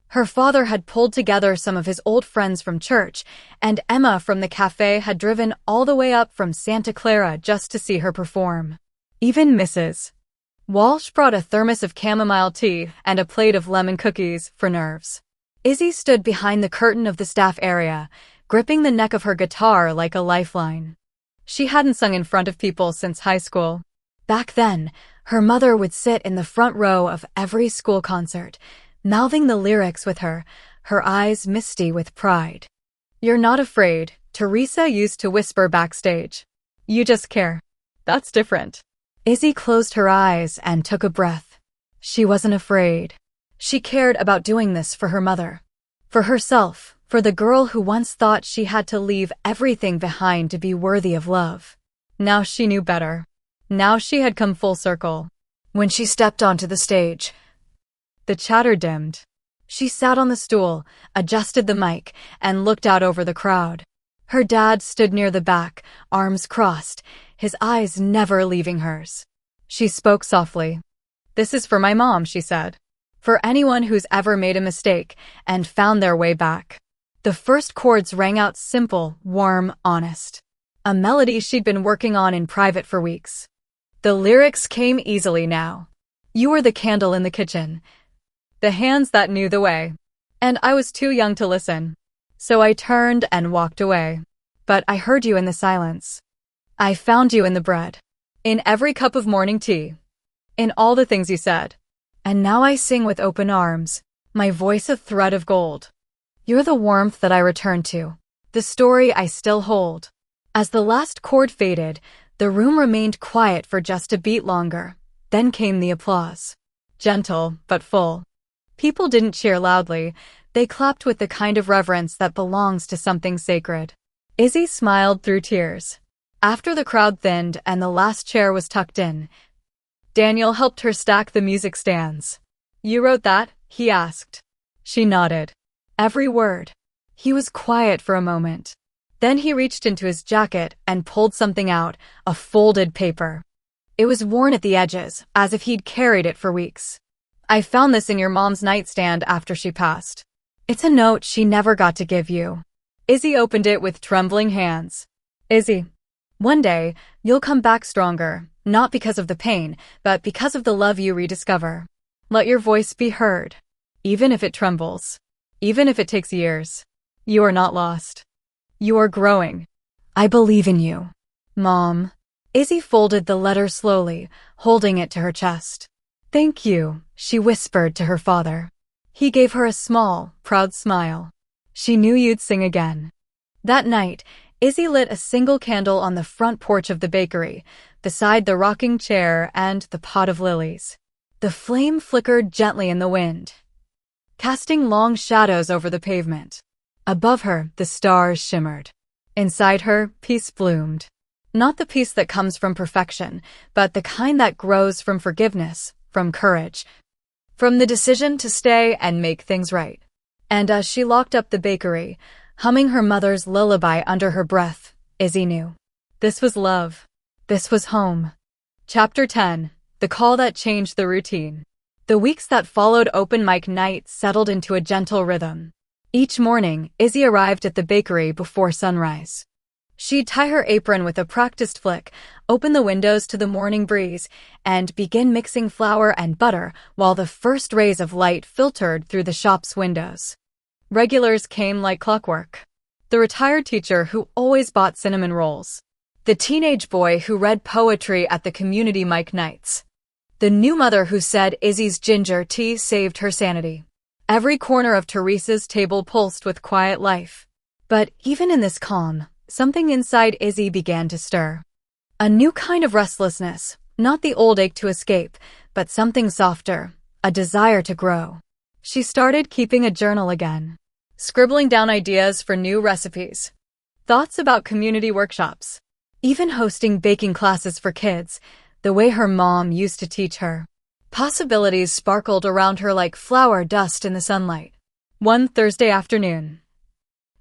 Her father had pulled together some of his old friends from church, and Emma from the cafe had driven all the way up from Santa Clara just to see her perform. Even Mrs. Walsh brought a thermos of chamomile tea and a plate of lemon cookies for nerves. Izzy stood behind the curtain of the staff area, gripping the neck of her guitar like a lifeline. She hadn't sung in front of people since high school. Back then, her mother would sit in the front row of every school concert, mouthing the lyrics with her, her eyes misty with pride. "You're not afraid," Teresa used to whisper backstage. "You just care. That's different." Izzy closed her eyes and took a breath. She wasn't afraid. She cared about doing this for her mother. For herself, for the girl who once thought she had to leave everything behind to be worthy of love. Now she knew better. Now she had come full circle. When she stepped onto the stage, the chatter dimmed. She sat on the stool, adjusted the mic, and looked out over the crowd. Her dad stood near the back, arms crossed, his eyes never leaving hers. She spoke softly. "This is for my mom," she said. "For anyone who's ever made a mistake and found their way back." The first chords rang out simple, warm, honest. A melody she'd been working on in private for weeks. The lyrics came easily now. "You were the candle in the kitchen, the hands that knew the way. And I was too young to listen. So I turned and walked away. But I heard you in the silence. I found you in the bread. In every cup of morning tea. In all the things you said. And now I sing with open arms, my voice a thread of gold. You're the warmth that I return to, the story I still hold." As the last chord faded, the room remained quiet for just a beat longer. Then came the applause. Gentle, but full. People didn't cheer loudly. They clapped with the kind of reverence that belongs to something sacred. Izzy smiled through tears. After the crowd thinned and the last chair was tucked in, Daniel helped her stack the music stands. "You wrote that?" he asked. She nodded. Every word. He was quiet for a moment. Then he reached into his jacket and pulled something out, a folded paper. It was worn at the edges, as if he'd carried it for weeks. "I found this in your mom's nightstand after she passed. It's a note she never got to give you." Izzy opened it with trembling hands. "Izzy, one day, you'll come back stronger, not because of the pain, but because of the love you rediscover. Let your voice be heard, even if it trembles, even if it takes years. You are not lost. You are growing. I believe in you, Mom." Izzy folded the letter slowly, holding it to her chest. "Thank you," she whispered to her father. He gave her a small, proud smile. She knew you'd sing again. That night, Izzy lit a single candle on the front porch of the bakery, beside the rocking chair and the pot of lilies. The flame flickered gently in the wind, casting long shadows over the pavement. Above her, the stars shimmered. Inside her, peace bloomed. Not the peace that comes from perfection, but the kind that grows from forgiveness, from courage, from the decision to stay and make things right. And as she locked up the bakery, humming her mother's lullaby under her breath, Izzy knew. This was love. This was home. Chapter 10. The Call That Changed the Routine. The weeks that followed open mic night settled into a gentle rhythm. Each morning, Izzy arrived at the bakery before sunrise. She'd tie her apron with a practiced flick, open the windows to the morning breeze, and begin mixing flour and butter while the first rays of light filtered through the shop's windows. Regulars came like clockwork. The retired teacher who always bought cinnamon rolls. The teenage boy who read poetry at the community mic nights. The new mother who said Izzy's ginger tea saved her sanity. Every corner of Teresa's table pulsed with quiet life. But even in this calm, something inside Izzy began to stir. A new kind of restlessness, not the old ache to escape, but something softer, a desire to grow. She started keeping a journal again, scribbling down ideas for new recipes, thoughts about community workshops, even hosting baking classes for kids, the way her mom used to teach her. Possibilities sparkled around her like flower dust in the sunlight. One Thursday afternoon,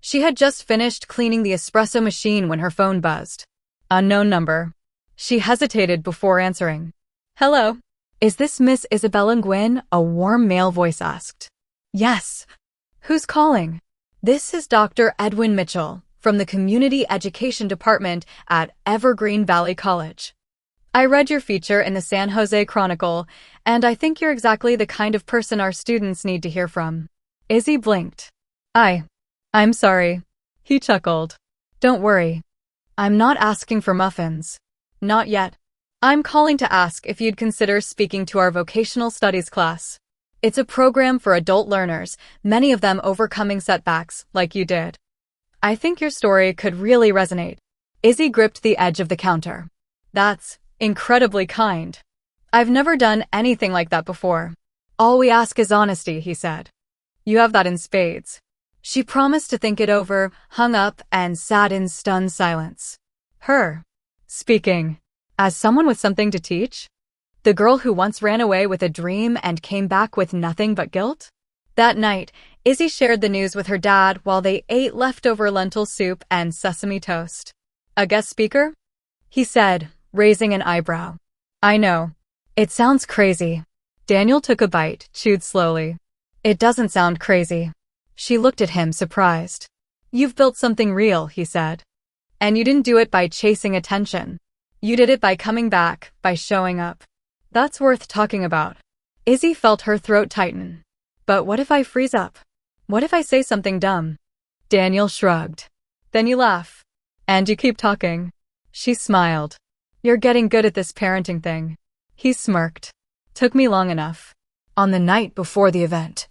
she had just finished cleaning the espresso machine when her phone buzzed. Unknown number. She hesitated before answering. "Hello. Is this Miss Isabella Nguyen?" a warm male voice asked. "Yes." "Who's calling?" "This is Dr. Edwin Mitchell, from the Community Education Department at Evergreen Valley College. I read your feature in the San Jose Chronicle, and I think you're exactly the kind of person our students need to hear from." Izzy blinked. I'm sorry. He chuckled. "Don't worry. I'm not asking for muffins. Not yet. I'm calling to ask if you'd consider speaking to our vocational studies class. It's a program for adult learners, many of them overcoming setbacks, like you did. I think your story could really resonate." Izzy gripped the edge of the counter. "That's incredibly kind. I've never done anything like that before. All we ask is honesty," he said. "You have that in spades." She promised to think it over, hung up, and sat in stunned silence. Her. Speaking. As someone with something to teach? The girl who once ran away with a dream and came back with nothing but guilt? That night, Izzy shared the news with her dad while they ate leftover lentil soup and sesame toast. "A guest speaker?" he said, raising an eyebrow. "I know. It sounds crazy." Daniel took a bite, chewed slowly. "It doesn't sound crazy." She looked at him, surprised. "You've built something real," he said. "And you didn't do it by chasing attention. You did it by coming back, by showing up. That's worth talking about." Izzy felt her throat tighten. "But what if I freeze up? What if I say something dumb?" Daniel shrugged. "Then you laugh. And you keep talking." She smiled. "You're getting good at this parenting thing." He smirked. "Took me long enough." On the night before the event,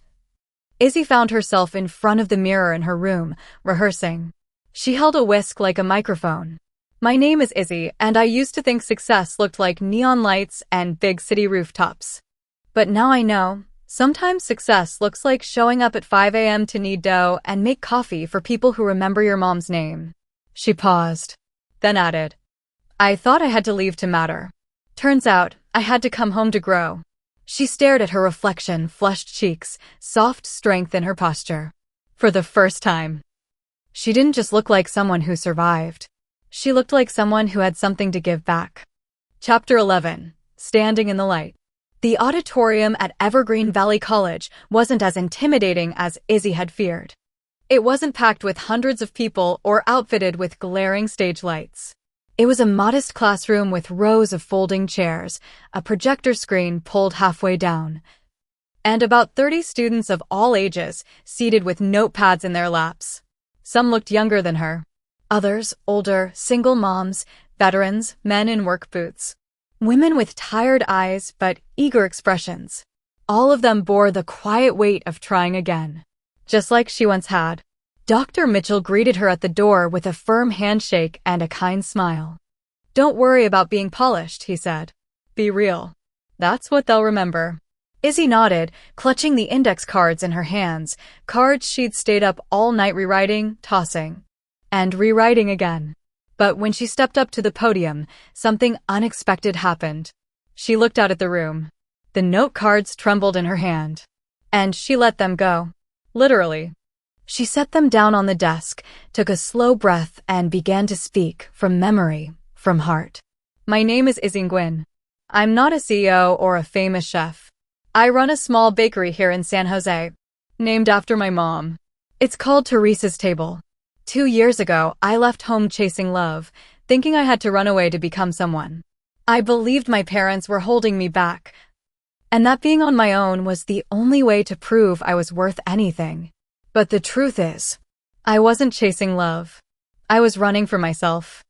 Izzy found herself in front of the mirror in her room, rehearsing. She held a whisk like a microphone. "My name is Izzy, and I used to think success looked like neon lights and big city rooftops. But now I know, sometimes success looks like showing up at 5 a.m. to knead dough and make coffee for people who remember your mom's name." She paused, then added, "I thought I had to leave to matter. Turns out, I had to come home to grow." She stared at her reflection, flushed cheeks, soft strength in her posture. For the first time, she didn't just look like someone who survived. She looked like someone who had something to give back. Chapter 11. Standing in the Light. The auditorium at Evergreen Valley College wasn't as intimidating as Izzy had feared. It wasn't packed with hundreds of people or outfitted with glaring stage lights. It was a modest classroom with rows of folding chairs, a projector screen pulled halfway down, and about 30 students of all ages seated with notepads in their laps. Some looked younger than her. Others, older, single moms, veterans, men in work boots. Women with tired eyes but eager expressions. All of them bore the quiet weight of trying again, just like she once had. Dr. Mitchell greeted her at the door with a firm handshake and a kind smile. "Don't worry about being polished," he said. "Be real. That's what they'll remember." Izzy nodded, clutching the index cards in her hands, cards she'd stayed up all night rewriting, tossing, and rewriting again. But when she stepped up to the podium, something unexpected happened. She looked out at the room. The note cards trembled in her hand. And she let them go. Literally. She set them down on the desk, took a slow breath, and began to speak, from memory, from heart. "My name is Izzy Nguyen. I'm not a CEO or a famous chef. I run a small bakery here in San Jose, named after my mom. It's called Teresa's Table. 2 years ago, I left home chasing love, thinking I had to run away to become someone. I believed my parents were holding me back, and that being on my own was the only way to prove I was worth anything. But the truth is, I wasn't chasing love. I was running for myself.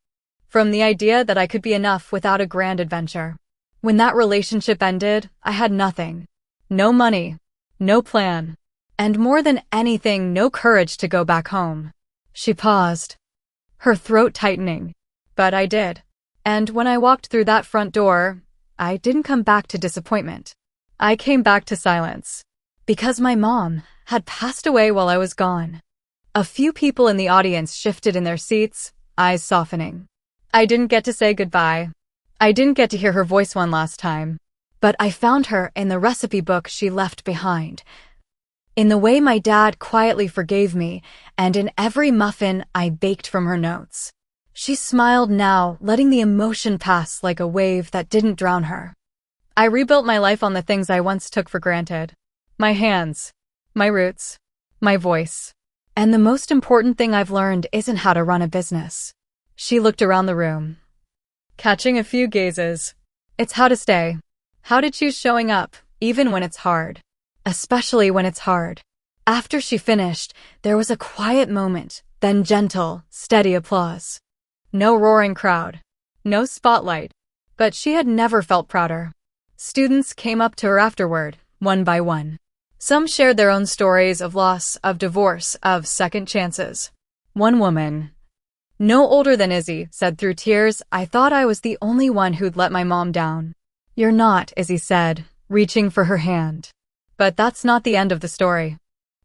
From the idea that I could be enough without a grand adventure. When that relationship ended, I had nothing. No money, no plan, and more than anything, no courage to go back home. She paused, her throat tightening. But I did. And when I walked through that front door, I didn't come back to disappointment. I came back to silence. Because my mom had passed away while I was gone. A few people in the audience shifted in their seats, eyes softening. I didn't get to say goodbye. I didn't get to hear her voice one last time. But I found her in the recipe book she left behind. In the way my dad quietly forgave me, and in every muffin I baked from her notes. She smiled now, letting the emotion pass like a wave that didn't drown her. I rebuilt my life on the things I once took for granted. My hands, my roots, my voice. And the most important thing I've learned isn't how to run a business. She looked around the room, catching a few gazes. It's how to stay. How to choose showing up, even when it's hard. Especially when it's hard. After she finished, there was a quiet moment, then gentle, steady applause. No roaring crowd. No spotlight. But she had never felt prouder. Students came up to her afterward, one by one. Some shared their own stories of loss, of divorce, of second chances. One woman, no older than Izzy, said through tears, "I thought I was the only one who'd let my mom down." "You're not," Izzy said, reaching for her hand. But that's not the end of the story.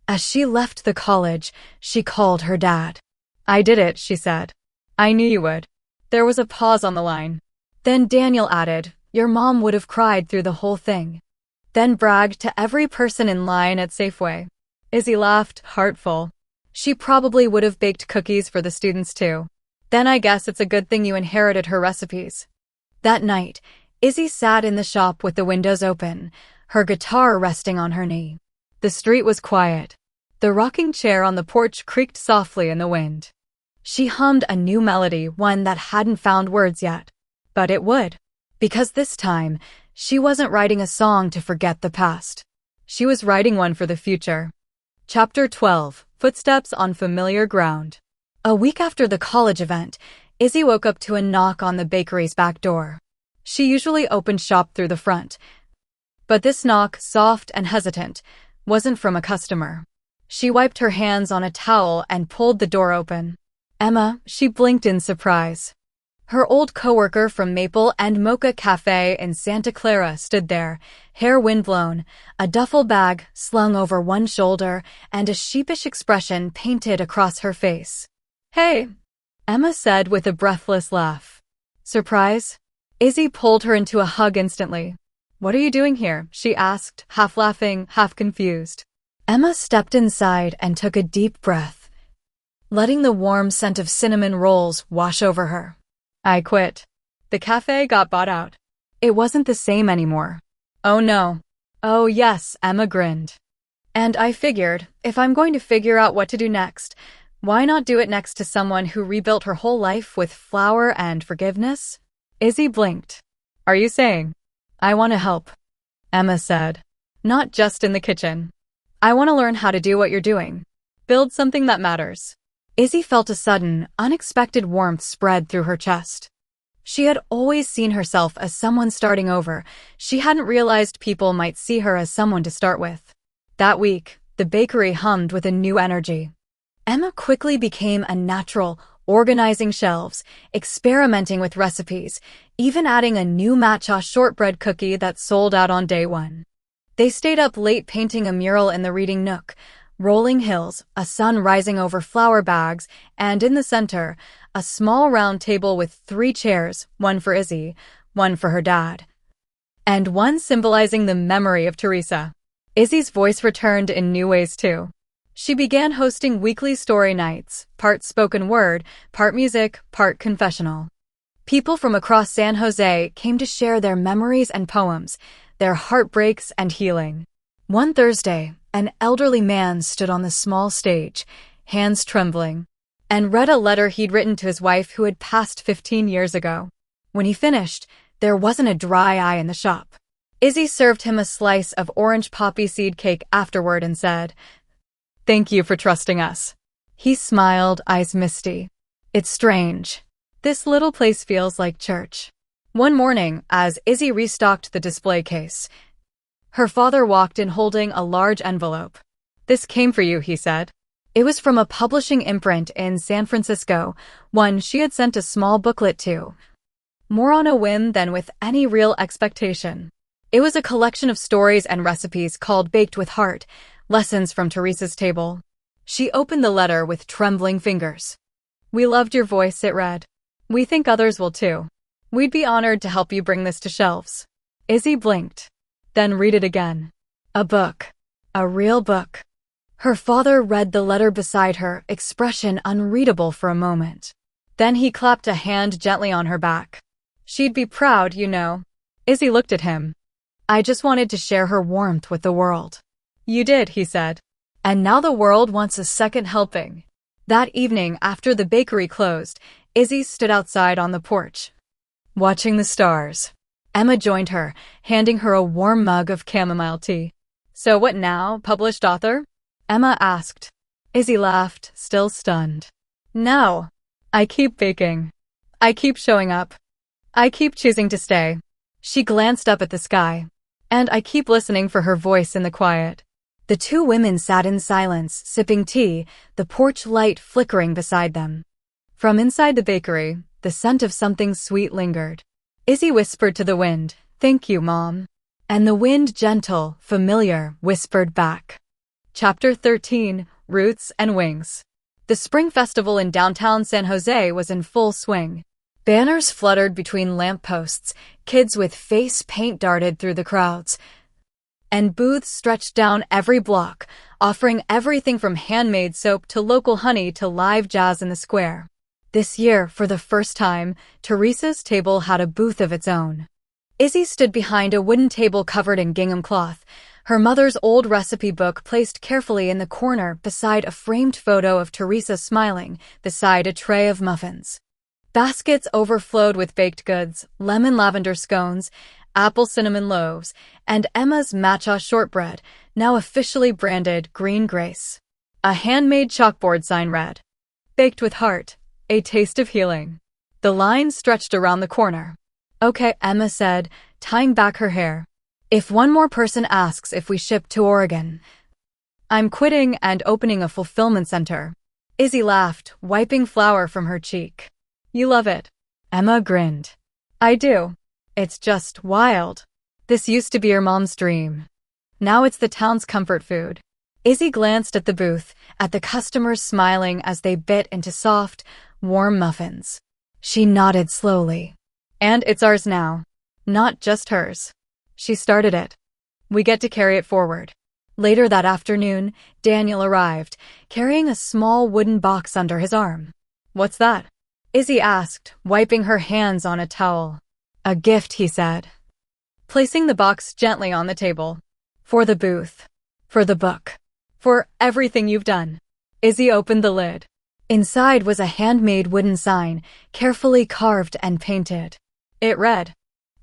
As she left the college, she called her dad. "I did it," she said. "I knew you would." There was a pause on the line. Then Daniel added, "Your mom would have cried through the whole thing." Then bragged to every person in line at Safeway. Izzy laughed, heartful. She probably would have baked cookies for the students too. Then I guess it's a good thing you inherited her recipes. That night, Izzy sat in the shop with the windows open, her guitar resting on her knee. The street was quiet. The rocking chair on the porch creaked softly in the wind. She hummed a new melody, one that hadn't found words yet. But it would. Because this time, she wasn't writing a song to forget the past. She was writing one for the future. Chapter 12. Footsteps on Familiar Ground. A week after the college event, Izzy woke up to a knock on the bakery's back door. She usually opened shop through the front. But this knock, soft and hesitant, wasn't from a customer. She wiped her hands on a towel and pulled the door open. Emma, she blinked in surprise. Her old coworker from Maple and Mocha Cafe in Santa Clara stood there, hair windblown, a duffel bag slung over one shoulder, and a sheepish expression painted across her face. "Hey," Emma said with a breathless laugh. "Surprise?" Izzy pulled her into a hug instantly. "What are you doing here?" she asked, half laughing, half confused. Emma stepped inside and took a deep breath, letting the warm scent of cinnamon rolls wash over her. "I quit. The cafe got bought out. It wasn't the same anymore." "Oh no." "Oh yes," Emma grinned. "And I figured, if I'm going to figure out what to do next, why not do it next to someone who rebuilt her whole life with flour and forgiveness?" Izzy blinked. "Are you saying?" "I want to help," Emma said. "Not just in the kitchen. I want to learn how to do what you're doing. Build something that matters." Izzy felt a sudden, unexpected warmth spread through her chest. She had always seen herself as someone starting over. She hadn't realized people might see her as someone to start with. That week, the bakery hummed with a new energy. Emma quickly became a natural, organizing shelves, experimenting with recipes, even adding a new matcha shortbread cookie that sold out on day one. They stayed up late painting a mural in the reading nook, rolling hills, a sun rising over flour bags, and in the center, a small round table with 3 chairs, one for Izzy, one for her dad, and one symbolizing the memory of Teresa. Izzy's voice returned in new ways too. She began hosting weekly story nights, part spoken word, part music, part confessional. People from across San Jose came to share their memories and poems, their heartbreaks and healing. One Thursday, an elderly man stood on the small stage, hands trembling. and read a letter he'd written to his wife who had passed 15 years ago. When he finished, there wasn't a dry eye in the shop. Izzy served him a slice of orange poppy seed cake afterward and said, "Thank you for trusting us." He smiled, eyes misty. "It's strange. This little place feels like church." One morning, as Izzy restocked the display case, her father walked in holding a large envelope. "This came for you," he said. It was from a publishing imprint in San Francisco, one she had sent a small booklet to, more on a whim than with any real expectation. It was a collection of stories and recipes called Baked with Heart, Lessons from Teresa's Table. She opened the letter with trembling fingers. "We loved your voice," it read. "We think others will too. We'd be honored to help you bring this to shelves." Izzy blinked. Then read it again. A book. A real book. Her father read the letter beside her, expression unreadable for a moment. Then he clapped a hand gently on her back. "She'd be proud, you know." Izzy looked at him. "I just wanted to share her warmth with the world." "You did," he said. "And now the world wants a second helping." That evening, after the bakery closed, Izzy stood outside on the porch, watching the stars. Emma joined her, handing her a warm mug of chamomile tea. "So what now, published author?" Emma asked. Izzy laughed, still stunned. "No. I keep baking. I keep showing up. I keep choosing to stay." She glanced up at the sky. "And I keep listening for her voice in the quiet." The two women sat in silence, sipping tea, the porch light flickering beside them. From inside the bakery, the scent of something sweet lingered. Izzy whispered to the wind, "Thank you, Mom." And the wind, gentle, familiar, whispered back. Chapter 13, Roots and Wings. The spring festival in downtown San Jose was in full swing. Banners fluttered between lampposts, kids with face paint darted through the crowds, and booths stretched down every block, offering everything from handmade soap to local honey to live jazz in the square. This year, for the first time, Teresa's Table had a booth of its own. Izzy stood behind a wooden table covered in gingham cloth, her mother's old recipe book placed carefully in the corner beside a framed photo of Teresa smiling, beside a tray of muffins. Baskets overflowed with baked goods, lemon lavender scones, apple cinnamon loaves, and Emma's matcha shortbread, now officially branded Green Grace. A handmade chalkboard sign read, "Baked with Heart, a taste of healing." The line stretched around the corner. "Okay," Emma said, tying back her hair. "If one more person asks if we ship to Oregon, I'm quitting and opening a fulfillment center." Izzy laughed, wiping flour from her cheek. "You love it." Emma grinned. "I do. It's just wild. This used to be your mom's dream. Now it's the town's comfort food." Izzy glanced at the booth, at the customers smiling as they bit into soft, warm muffins. She nodded slowly. "And it's ours now. Not just hers. She started it. We get to carry it forward." Later that afternoon, Daniel arrived, carrying a small wooden box under his arm. "What's that?" Izzy asked, wiping her hands on a towel. "A gift," he said, placing the box gently on the table. "For the booth. For the book. For everything you've done." Izzy opened the lid. Inside was a handmade wooden sign, carefully carved and painted. It read,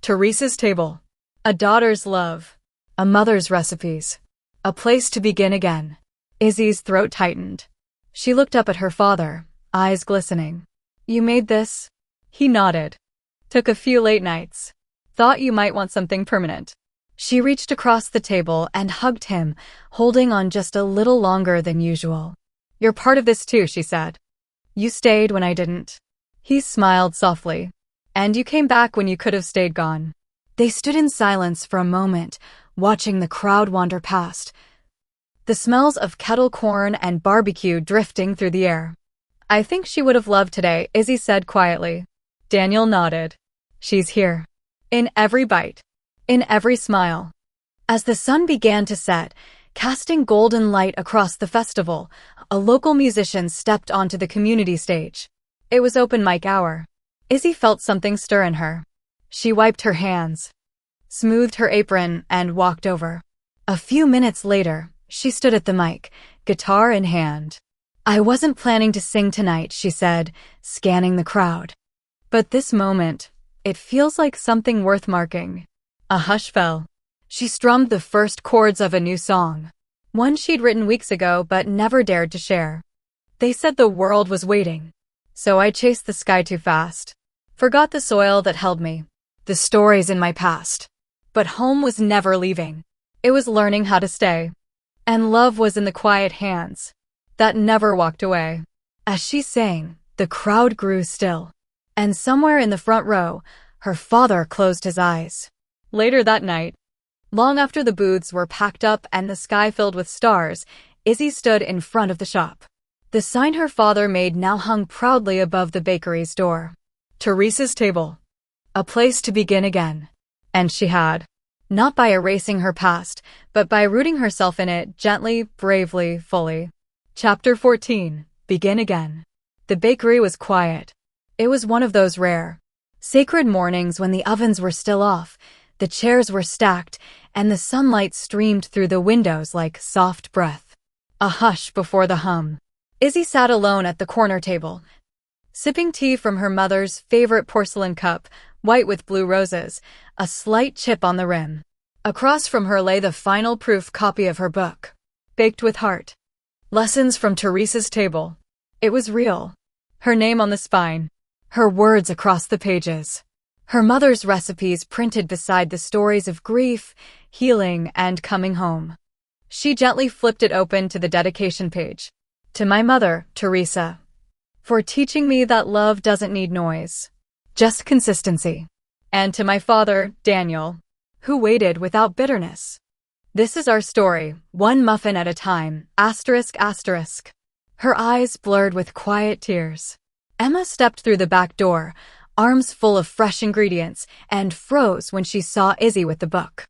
"Teresa's Table. A daughter's love. A mother's recipes. A place to begin again." Izzy's throat tightened. She looked up at her father, eyes glistening. "You made this?" He nodded. "Took a few late nights. Thought you might want something permanent." She reached across the table and hugged him, holding on just a little longer than usual. "You're part of this too," she said. "You stayed when I didn't." He smiled softly. "And you came back when you could have stayed gone." They stood in silence for a moment, watching the crowd wander past, the smells of kettle corn and barbecue drifting through the air. "I think she would have loved today," Izzy said quietly. Daniel nodded. "She's here. In every bite. In every smile." As the sun began to set, casting golden light across the festival, a local musician stepped onto the community stage. It was open mic hour. Izzy felt something stir in her. She wiped her hands, smoothed her apron, and walked over. A few minutes later, she stood at the mic, guitar in hand. "I wasn't planning to sing tonight," she said, scanning the crowd. "But this moment, it feels like something worth marking." A hush fell. She strummed the first chords of a new song, one she'd written weeks ago but never dared to share. "They said the world was waiting. So I chased the sky too fast. Forgot the soil that held me, the stories in my past. But home was never leaving. It was learning how to stay. And love was in the quiet hands that never walked away." As she sang, the crowd grew still. And somewhere in the front row, her father closed his eyes. Later that night, long after the booths were packed up and the sky filled with stars, Izzy stood in front of the shop. The sign her father made now hung proudly above the bakery's door. Teresa's table. A place to begin again. And she had. Not by erasing her past, but by rooting herself in it gently, bravely, fully. Chapter 14. Begin again. The bakery was quiet. It was one of those rare, sacred mornings when the ovens were still off, the chairs were stacked, and the sunlight streamed through the windows like soft breath. A hush before the hum. Izzy sat alone at the corner table, sipping tea from her mother's favorite porcelain cup, white with blue roses, a slight chip on the rim. Across from her lay the final proof copy of her book, Baked with Heart. Lessons from Teresa's table. It was real. Her name on the spine. Her words across the pages. Her mother's recipes printed beside the stories of grief, healing, and coming home. She gently flipped it open to the dedication page. "To my mother, Teresa, for teaching me that love doesn't need noise, just consistency. And to my father, Daniel, who waited without bitterness. This is our story, one muffin at a time, ****. Her eyes blurred with quiet tears. Emma stepped through the back door, arms full of fresh ingredients, and froze when she saw Izzy with the book.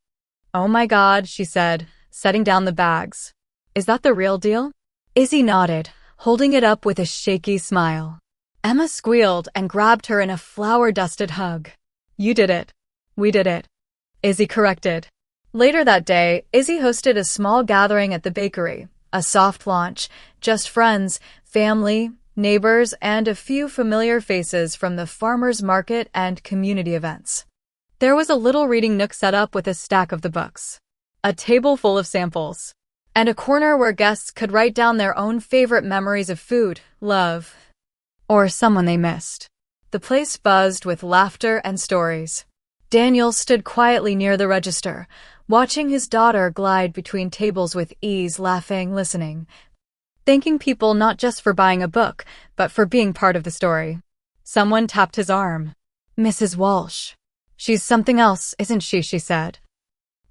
"Oh my God," she said, setting down the bags. "Is that the real deal?" Izzy nodded, holding it up with a shaky smile. Emma squealed and grabbed her in a flour-dusted hug. "You did it. We did it," Izzy corrected. Later that day, Izzy hosted a small gathering at the bakery, a soft launch, just friends, family, neighbors, and a few familiar faces from the farmers' market and community events. There was a little reading nook set up with a stack of the books, a table full of samples, and a corner where guests could write down their own favorite memories of food, love, or someone they missed. The place buzzed with laughter and stories. Daniel stood quietly near the register, watching his daughter glide between tables with ease, laughing, listening, thanking people not just for buying a book, but for being part of the story. Someone tapped his arm. "Mrs. Walsh. She's something else, isn't she?" she said,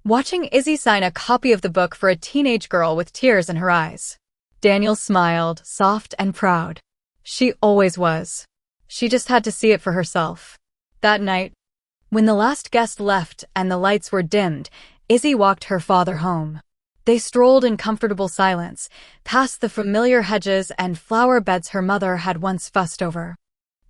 watching Izzy sign a copy of the book for a teenage girl with tears in her eyes. Daniel smiled, soft and proud. She always was. She just had to see it for herself. That night, when the last guest left and the lights were dimmed, Izzy walked her father home. They strolled in comfortable silence, past the familiar hedges and flower beds her mother had once fussed over,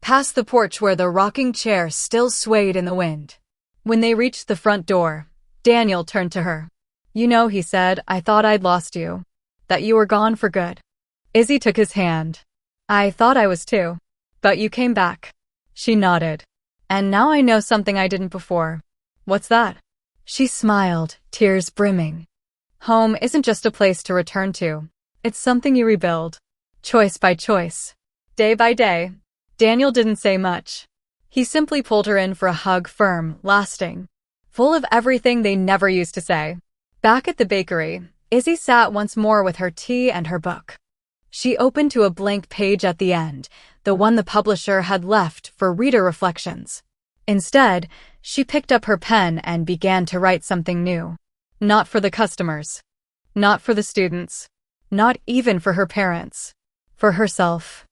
past the porch where the rocking chair still swayed in the wind. When they reached the front door, Daniel turned to her. "You know," he said, "I thought I'd lost you. That you were gone for good." Izzy took his hand. "I thought I was too. But you came back." She nodded. "And now I know something I didn't before." "What's that?" She smiled, tears brimming. "Home isn't just a place to return to. It's something you rebuild. Choice by choice. Day by day." Daniel didn't say much. He simply pulled her in for a hug, firm, lasting, full of everything they never used to say. Back at the bakery, Izzy sat once more with her tea and her book. She opened to a blank page at the end, the one the publisher had left for reader reflections. Instead, she picked up her pen and began to write something new. Not for the customers. Not for the students. Not even for her parents. For herself.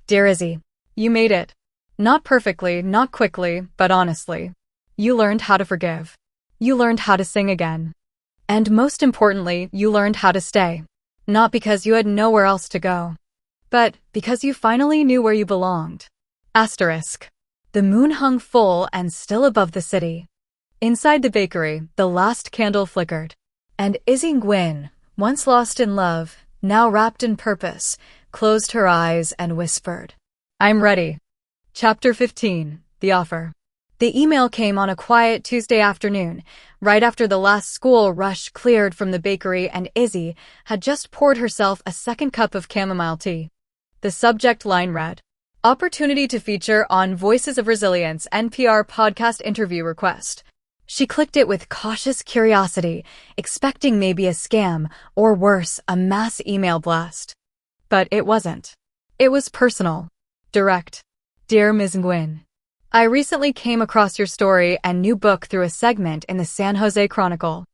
Dear Izzy, you made it. Not perfectly, not quickly, but honestly. You learned how to forgive. You learned how to sing again. And most importantly, you learned how to stay. Not because you had nowhere else to go, but because you finally knew where you belonged. The moon hung full and still above the city. Inside the bakery, the last candle flickered, and Izzy Gwynn, once lost in love, now wrapped in purpose, closed her eyes and whispered, "I'm ready." Chapter 15. The Offer. The email came on a quiet Tuesday afternoon, right after the last school rush cleared from the bakery and Izzy had just poured herself a second cup of chamomile tea. The subject line read, "Opportunity to feature on Voices of Resilience NPR podcast interview request." She clicked it with cautious curiosity, expecting maybe a scam, or worse, a mass email blast. But it wasn't. It was personal. Direct. Dear Ms. Nguyen, I recently came across your story and new book through a segment in the San Jose Chronicle.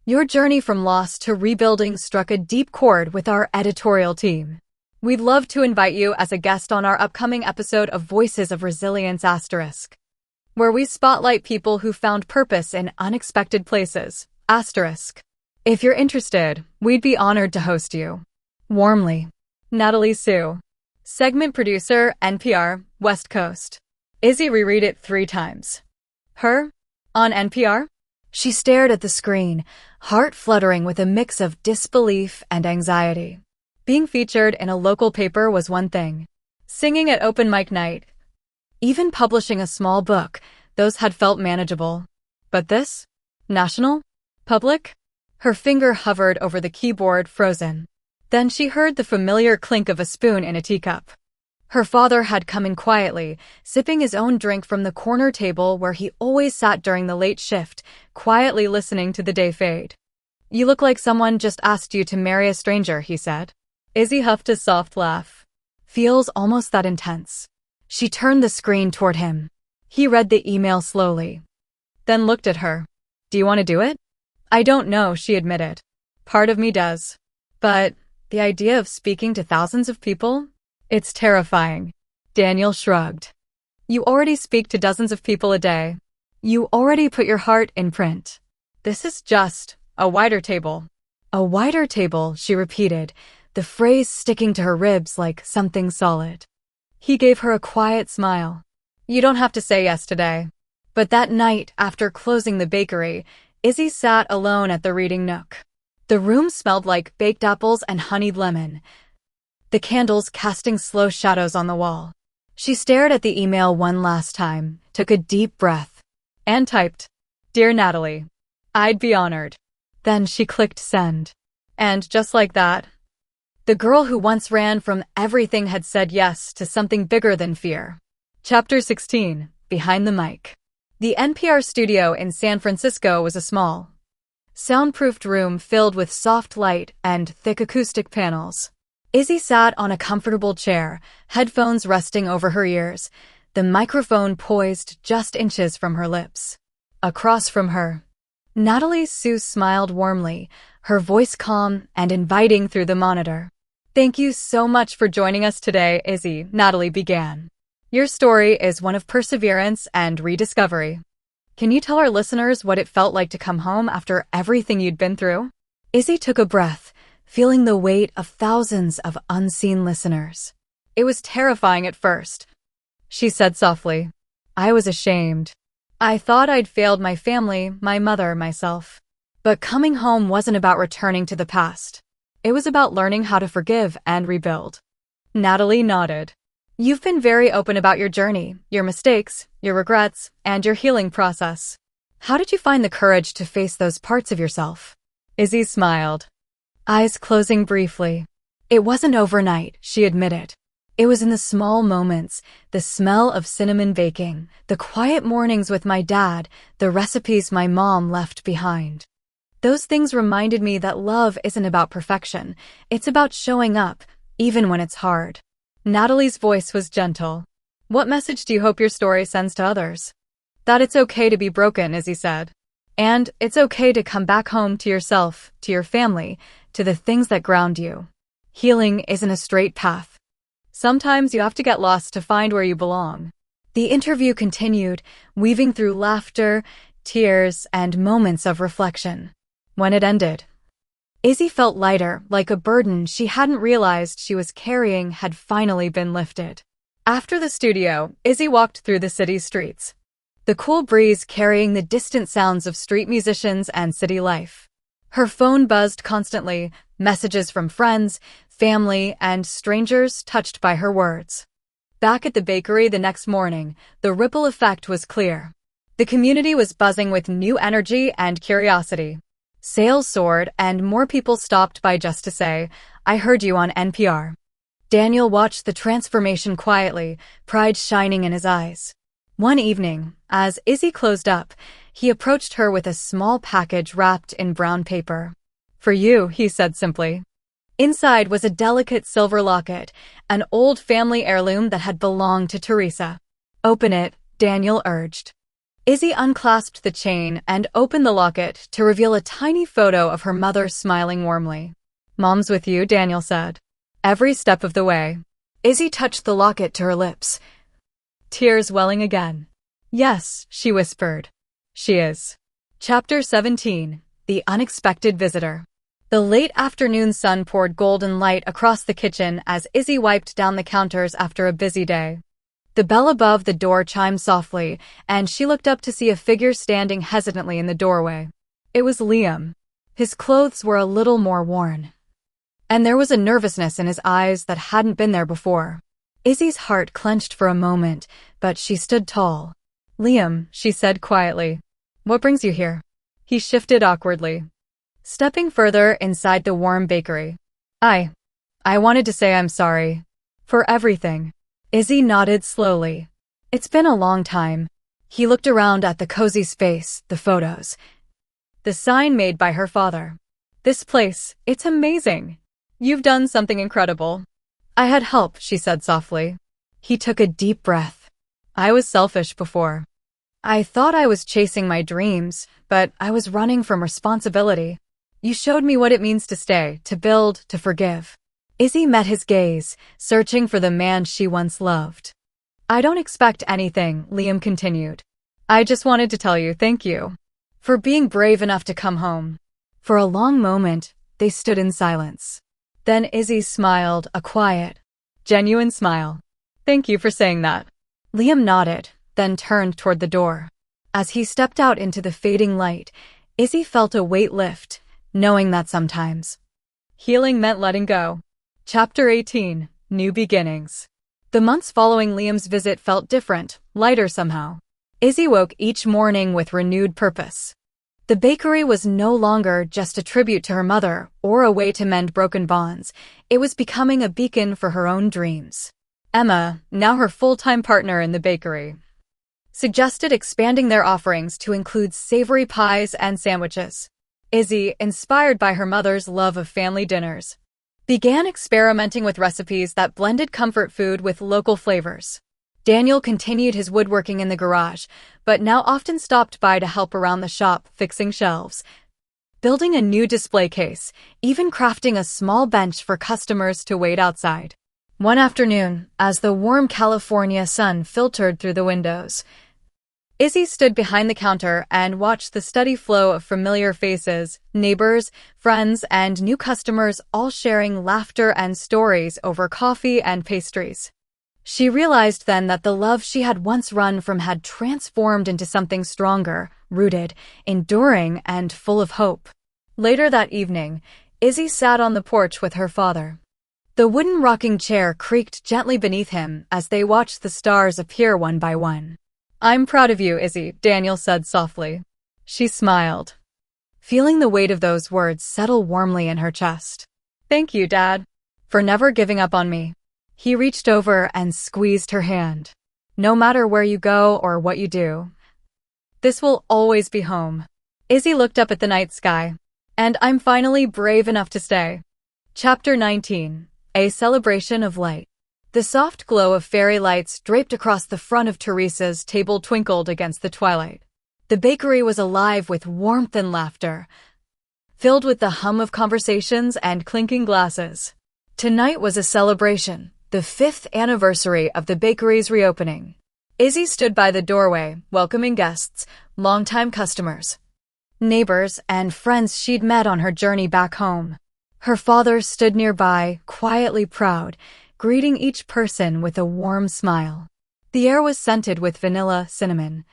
Your journey from loss to rebuilding struck a deep chord with our editorial team. We'd love to invite you as a guest on our upcoming episode of Voices of Resilience *, where we spotlight people who found purpose in unexpected places *. If you're interested, we'd be honored to host you. Warmly, Natalie Sue. Segment producer, NPR, West Coast. Izzy reread it 3 times. Her? On NPR? She stared at the screen, heart fluttering with a mix of disbelief and anxiety. Being featured in a local paper was one thing. Singing at open mic night, even publishing a small book, those had felt manageable. But this? National? Public? Her finger hovered over the keyboard, frozen. Then she heard the familiar clink of a spoon in a teacup. Her father had come in quietly, sipping his own drink from the corner table where he always sat during the late shift, quietly listening to the day fade. "You look like someone just asked you to marry a stranger," he said. Izzy huffed a soft laugh. "Feels almost that intense." She turned the screen toward him. He read the email slowly, then looked at her. "Do you want to do it?" "I don't know," she admitted. "Part of me does. But the idea of speaking to thousands of people? It's terrifying." Daniel shrugged. "You already speak to dozens of people a day. You already put your heart in print. This is just a wider table." "A wider table," she repeated, the phrase sticking to her ribs like something solid. He gave her a quiet smile. "You don't have to say yes today." But that night, after closing the bakery, Izzy sat alone at the reading nook. The room smelled like baked apples and honeyed lemon, the candles casting slow shadows on the wall. She stared at the email one last time, took a deep breath, and typed, "Dear Natalie, I'd be honored." Then she clicked send. And just like that, the girl who once ran from everything had said yes to something bigger than fear. Chapter 16. Behind the Mic. The NPR studio in San Francisco was a small, soundproofed room filled with soft light and thick acoustic panels. Izzy sat on a comfortable chair, headphones resting over her ears, the microphone poised just inches from her lips. Across from her, Natalie Sue smiled warmly, her voice calm and inviting through the monitor. "Thank you so much for joining us today, Izzy," Natalie began. "Your story is one of perseverance and rediscovery. Can you tell our listeners what it felt like to come home after everything you'd been through?" Izzy took a breath, feeling the weight of thousands of unseen listeners. "It was terrifying at first," she said softly. "I was ashamed. I thought I'd failed my family, my mother, myself. But coming home wasn't about returning to the past. It was about learning how to forgive and rebuild." Natalie nodded. "You've been very open about your journey, your mistakes, your regrets, and your healing process. How did you find the courage to face those parts of yourself?" Izzy smiled, eyes closing briefly. "It wasn't overnight," she admitted. "It was in the small moments, the smell of cinnamon baking, the quiet mornings with my dad, the recipes my mom left behind. Those things reminded me that love isn't about perfection. It's about showing up, even when it's hard." Natalie's voice was gentle. "What message do you hope your story sends to others?" "That it's okay to be broken," Izzy said. "And it's okay to come back home to yourself, to your family, to the things that ground you. Healing isn't a straight path. Sometimes you have to get lost to find where you belong." The interview continued, weaving through laughter, tears, and moments of reflection. When it ended, Izzy felt lighter, like a burden she hadn't realized she was carrying had finally been lifted. After the studio, Izzy walked through the city streets, the cool breeze carrying the distant sounds of street musicians and city life. Her phone buzzed constantly, Messages from friends, family, and strangers touched by her words. Back at the bakery the next morning, the ripple effect was clear. The community was buzzing with new energy and curiosity. Sales soared, and more people stopped by just to say, "I heard you on NPR." Daniel watched the transformation quietly, pride shining in his eyes. One evening, as Izzy closed up, he approached her with a small package wrapped in brown paper. "For you," he said simply. Inside was a delicate silver locket, an old family heirloom that had belonged to Teresa. "Open it," Daniel urged. Izzy unclasped the chain and opened the locket to reveal a tiny photo of her mother smiling warmly. "Mom's with you," Daniel said. "Every step of the way." Izzy touched the locket to her lips, tears welling again. "Yes," she whispered. "She is." Chapter 17. The Unexpected Visitor. The late afternoon sun poured golden light across the kitchen as Izzy wiped down the counters after a busy day. The bell above the door chimed softly, and she looked up to see a figure standing hesitantly in the doorway. It was Liam. His clothes were a little more worn, and there was a nervousness in his eyes that hadn't been there before. Izzy's heart clenched for a moment, but she stood tall. "Liam," she said quietly. "What brings you here?" He shifted awkwardly, stepping further inside the warm bakery. I wanted to say I'm sorry. For everything." Izzy nodded slowly. "It's been a long time." He looked around at the cozy space, the photos, the sign made by her father. "This place, it's amazing. You've done something incredible." "I had help," she said softly. He took a deep breath. "I was selfish before. I thought I was chasing my dreams, but I was running from responsibility. You showed me what it means to stay, to build, to forgive." Izzy met his gaze, searching for the man she once loved. "I don't expect anything," Liam continued. "I just wanted to tell you thank you for being brave enough to come home." For a long moment, they stood in silence. Then Izzy smiled, a quiet, genuine smile. "Thank you for saying that." Liam nodded, then turned toward the door. As he stepped out into the fading light, Izzy felt a weight lift, knowing that sometimes healing meant letting go. Chapter 18. New Beginnings. The months following Liam's visit felt different, lighter somehow. Izzy woke each morning with renewed purpose. The bakery was no longer just a tribute to her mother or a way to mend broken bonds. It was becoming a beacon for her own dreams. Emma, now her full-time partner in the bakery, suggested expanding their offerings to include savory pies and sandwiches. Izzy, inspired by her mother's love of family dinners, began experimenting with recipes that blended comfort food with local flavors. Daniel continued his woodworking in the garage, but now often stopped by to help around the shop, fixing shelves, building a new display case, even crafting a small bench for customers to wait outside. One afternoon, as the warm California sun filtered through the windows, Izzy stood behind the counter and watched the steady flow of familiar faces, neighbors, friends, and new customers all sharing laughter and stories over coffee and pastries. She realized then that the love she had once run from had transformed into something stronger, rooted, enduring, and full of hope. Later that evening, Izzy sat on the porch with her father. The wooden rocking chair creaked gently beneath him as they watched the stars appear one by one. "I'm proud of you, Izzy," Daniel said softly. She smiled, feeling the weight of those words settle warmly in her chest. "Thank you, Dad, for never giving up on me." He reached over and squeezed her hand. "No matter where you go or what you do, this will always be home." Izzy looked up at the night sky. "And I'm finally brave enough to stay." Chapter 19. A Celebration of Light. The soft glow of fairy lights draped across the front of Teresa's table twinkled against the twilight. The bakery was alive with warmth and laughter, filled with the hum of conversations and clinking glasses. Tonight was a celebration, the 5th anniversary of the bakery's reopening. Izzy stood by the doorway, welcoming guests, longtime customers, neighbors, and friends she'd met on her journey back home. Her father stood nearby, quietly proud, greeting each person with a warm smile. The air was scented with vanilla, cinnamon,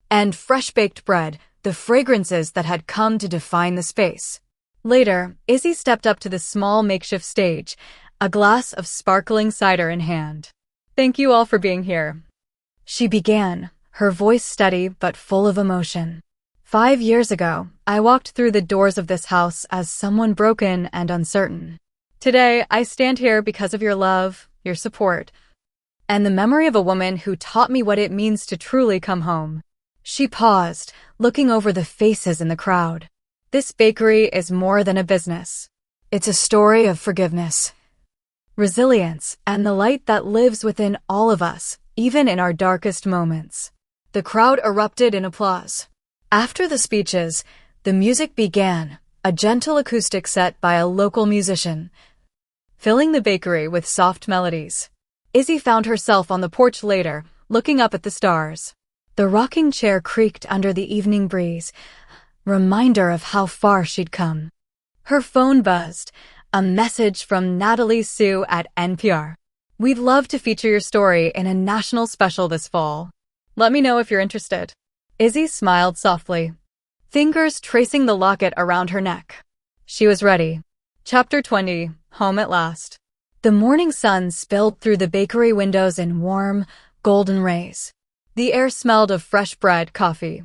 and fresh-baked bread, the fragrances that had come to define the space. Later, Izzy stepped up to the small makeshift stage, a glass of sparkling cider in hand. "Thank you all for being here," she began, her voice steady but full of emotion. "5 years ago, I walked through the doors of this house as someone broken and uncertain. Today, I stand here because of your love, your support, and the memory of a woman who taught me what it means to truly come home." She paused, looking over the faces in the crowd. "This bakery is more than a business. It's a story of forgiveness, resilience, and the light that lives within all of us, even in our darkest moments." The crowd erupted in applause. After the speeches, the music began, a gentle acoustic set by a local musician, filling the bakery with soft melodies. Izzy found herself on the porch later, looking up at the stars. The rocking chair creaked under the evening breeze, reminder of how far she'd come. Her phone buzzed, a message from Natalie Sue at NPR. "We'd love to feature your story in a national special this fall. Let me know if you're interested." Izzy smiled softly, fingers tracing the locket around her neck. She was ready. Chapter 20, Home at Last. The morning sun spilled through the bakery windows in warm, golden rays. The air smelled of fresh bread, coffee,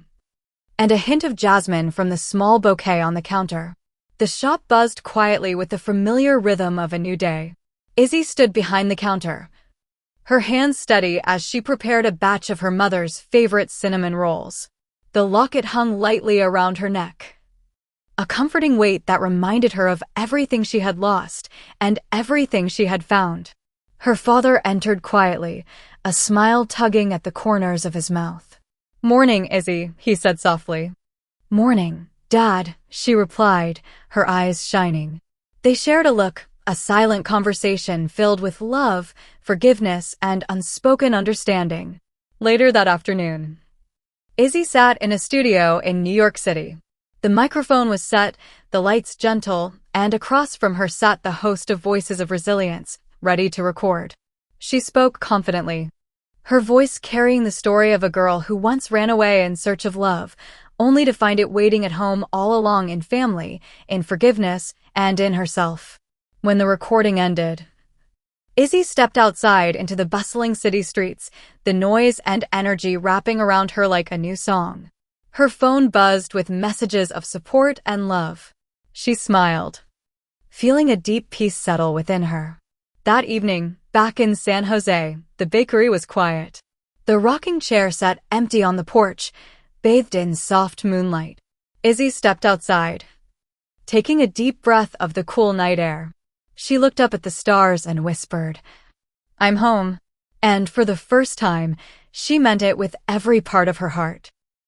and a hint of jasmine from the small bouquet on the counter. The shop buzzed quietly with the familiar rhythm of a new day. Izzy stood behind the counter, her hands steady as she prepared a batch of her mother's favorite cinnamon rolls. The locket hung lightly around her neck, a comforting weight that reminded her of everything she had lost and everything she had found. Her father entered quietly, a smile tugging at the corners of his mouth. "Morning, Izzy," he said softly. "Morning, Dad," she replied, her eyes shining. They shared a look, a silent conversation filled with love, forgiveness, and unspoken understanding. Later that afternoon, Izzy sat in a studio in New York City. The microphone was set, the lights gentle, and across from her sat the host of Voices of Resilience, ready to record. She spoke confidently, her voice carrying the story of a girl who once ran away in search of love, only to find it waiting at home all along in family, in forgiveness, and in herself. When the recording ended, Izzy stepped outside into the bustling city streets, the noise and energy wrapping around her like a new song. Her phone buzzed with messages of support and love. She smiled, feeling a deep peace settle within her. That evening, back in San Jose, the bakery was quiet. The rocking chair sat empty on the porch, bathed in soft moonlight. Izzy stepped outside, taking a deep breath of the cool night air. She looked up at the stars and whispered, "I'm home." And for the first time, she meant it with every part of her heart.